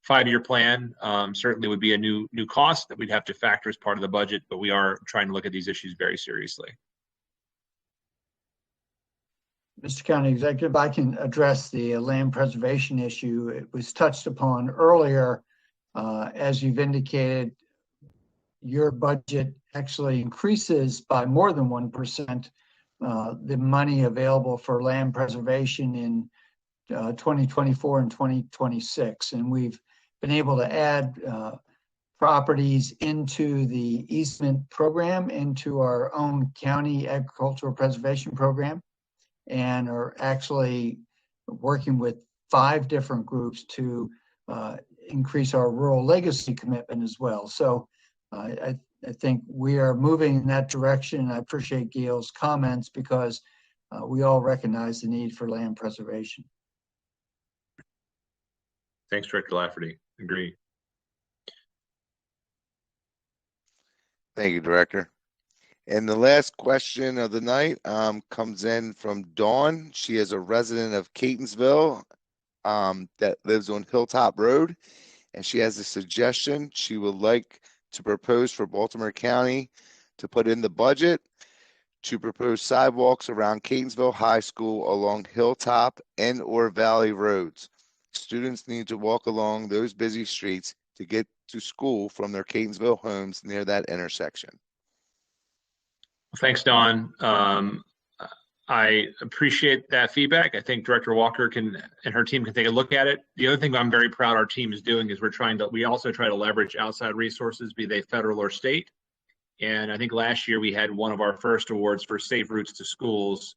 5-year plan. Certainly would be a new cost that we'd have to factor as part of the budget, but we are trying to look at these issues very seriously. Mr. County Executive, I can address the land preservation issue. It was touched upon earlier. As you've indicated, your budget actually increases by more than 1% the money available for land preservation in 2024 and 2026. And we've been able to add properties into the easement program, into our own county agricultural preservation program, and are actually working with 5 different groups to increase our rural legacy commitment as well. So I think we are moving in that direction. I appreciate Gail's comments because we all recognize the need for land preservation. Thanks, Director Lafferty. Agree. Thank you, Director. And the last question of the night comes in from Dawn. She is a resident of Catonsville that lives on Hilltop Road, and she has a suggestion she would like to propose for Baltimore County to put in the budget to propose sidewalks around Catonsville High School along Hilltop and or Valley Roads. Students need to walk along those busy streets to get to school from their Catonsville homes near that intersection. Thanks, Don. I appreciate that feedback. I think Director Walker and her team can take a look at it. The other thing I'm very proud our team is doing is we also try to leverage outside resources, be they federal or state. And I think last year we had one of our first awards for safe routes to schools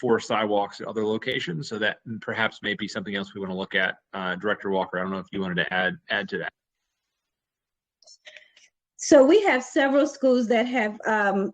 for sidewalks at other locations. So that perhaps may be something else we want to look at. Director Walker, I don't know if you wanted to add to that. So we have several schools that have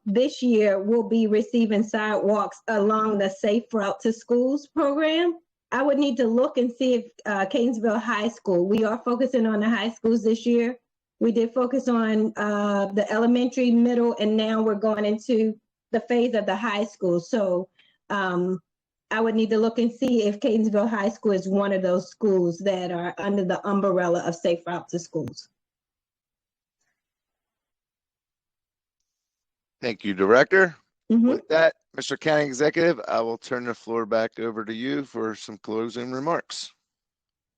this year will be receiving sidewalks along the Safe Route to Schools program. I would need to look and see if Catonsville High School, we are focusing on the high schools this year. We did focus on the elementary, middle, and now we're going into the phase of the high school. So I would need to look and see if Catonsville High School is one of those schools that are under the umbrella of Safe Route to Schools. Thank you, Director. With that, Mr. County Executive, I will turn the floor back over to you for some closing remarks.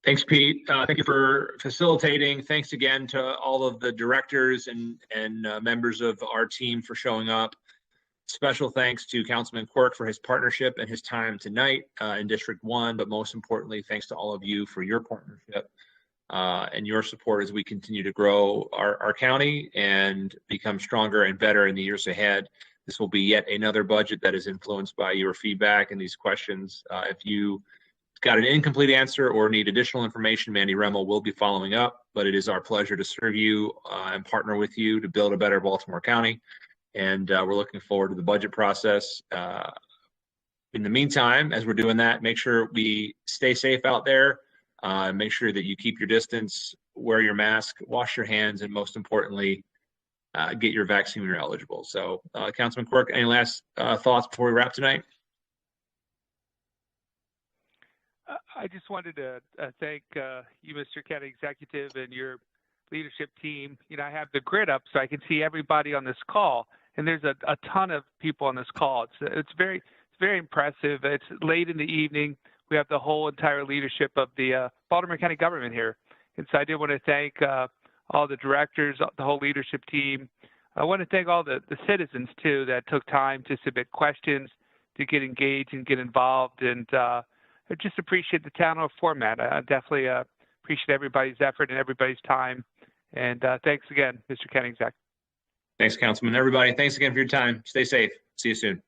Thanks, Pete. Thank you for facilitating. Thanks again to all of the directors and members of our team for showing up. Special thanks to Councilman Quirk for his partnership and his time tonight in District 1, but most importantly, thanks to all of you for your partnership and your support as we continue to grow our county and become stronger and better in the years ahead. This will be yet another budget that is influenced by your feedback and these questions. If you got an incomplete answer or need additional information, Mandy Remmel will be following up, but it is our pleasure to serve you and partner with you to build a better Baltimore County. And we're looking forward to the budget process. In the meantime, as we're doing that, make sure we stay safe out there. Make sure that you keep your distance, wear your mask, wash your hands, and most importantly, get your vaccine when you're eligible. So, Councilman Quirk, any last thoughts before we wrap tonight? I just wanted to thank you, Mr. County Executive, and your leadership team. You know, I have the grid up so I can see everybody on this call, and there's a ton of people on this call. It's very very impressive. It's late in the evening. We have the whole entire leadership of the Baltimore County government here. And so I did want to thank all the directors, the whole leadership team. I want to thank all the citizens, too, that took time to submit questions, to get engaged and get involved. And I just appreciate the town hall format. I definitely appreciate everybody's effort and everybody's time. And thanks again, Mr. County Exec. Thanks, Councilman. Everybody, thanks again for your time. Stay safe. See you soon.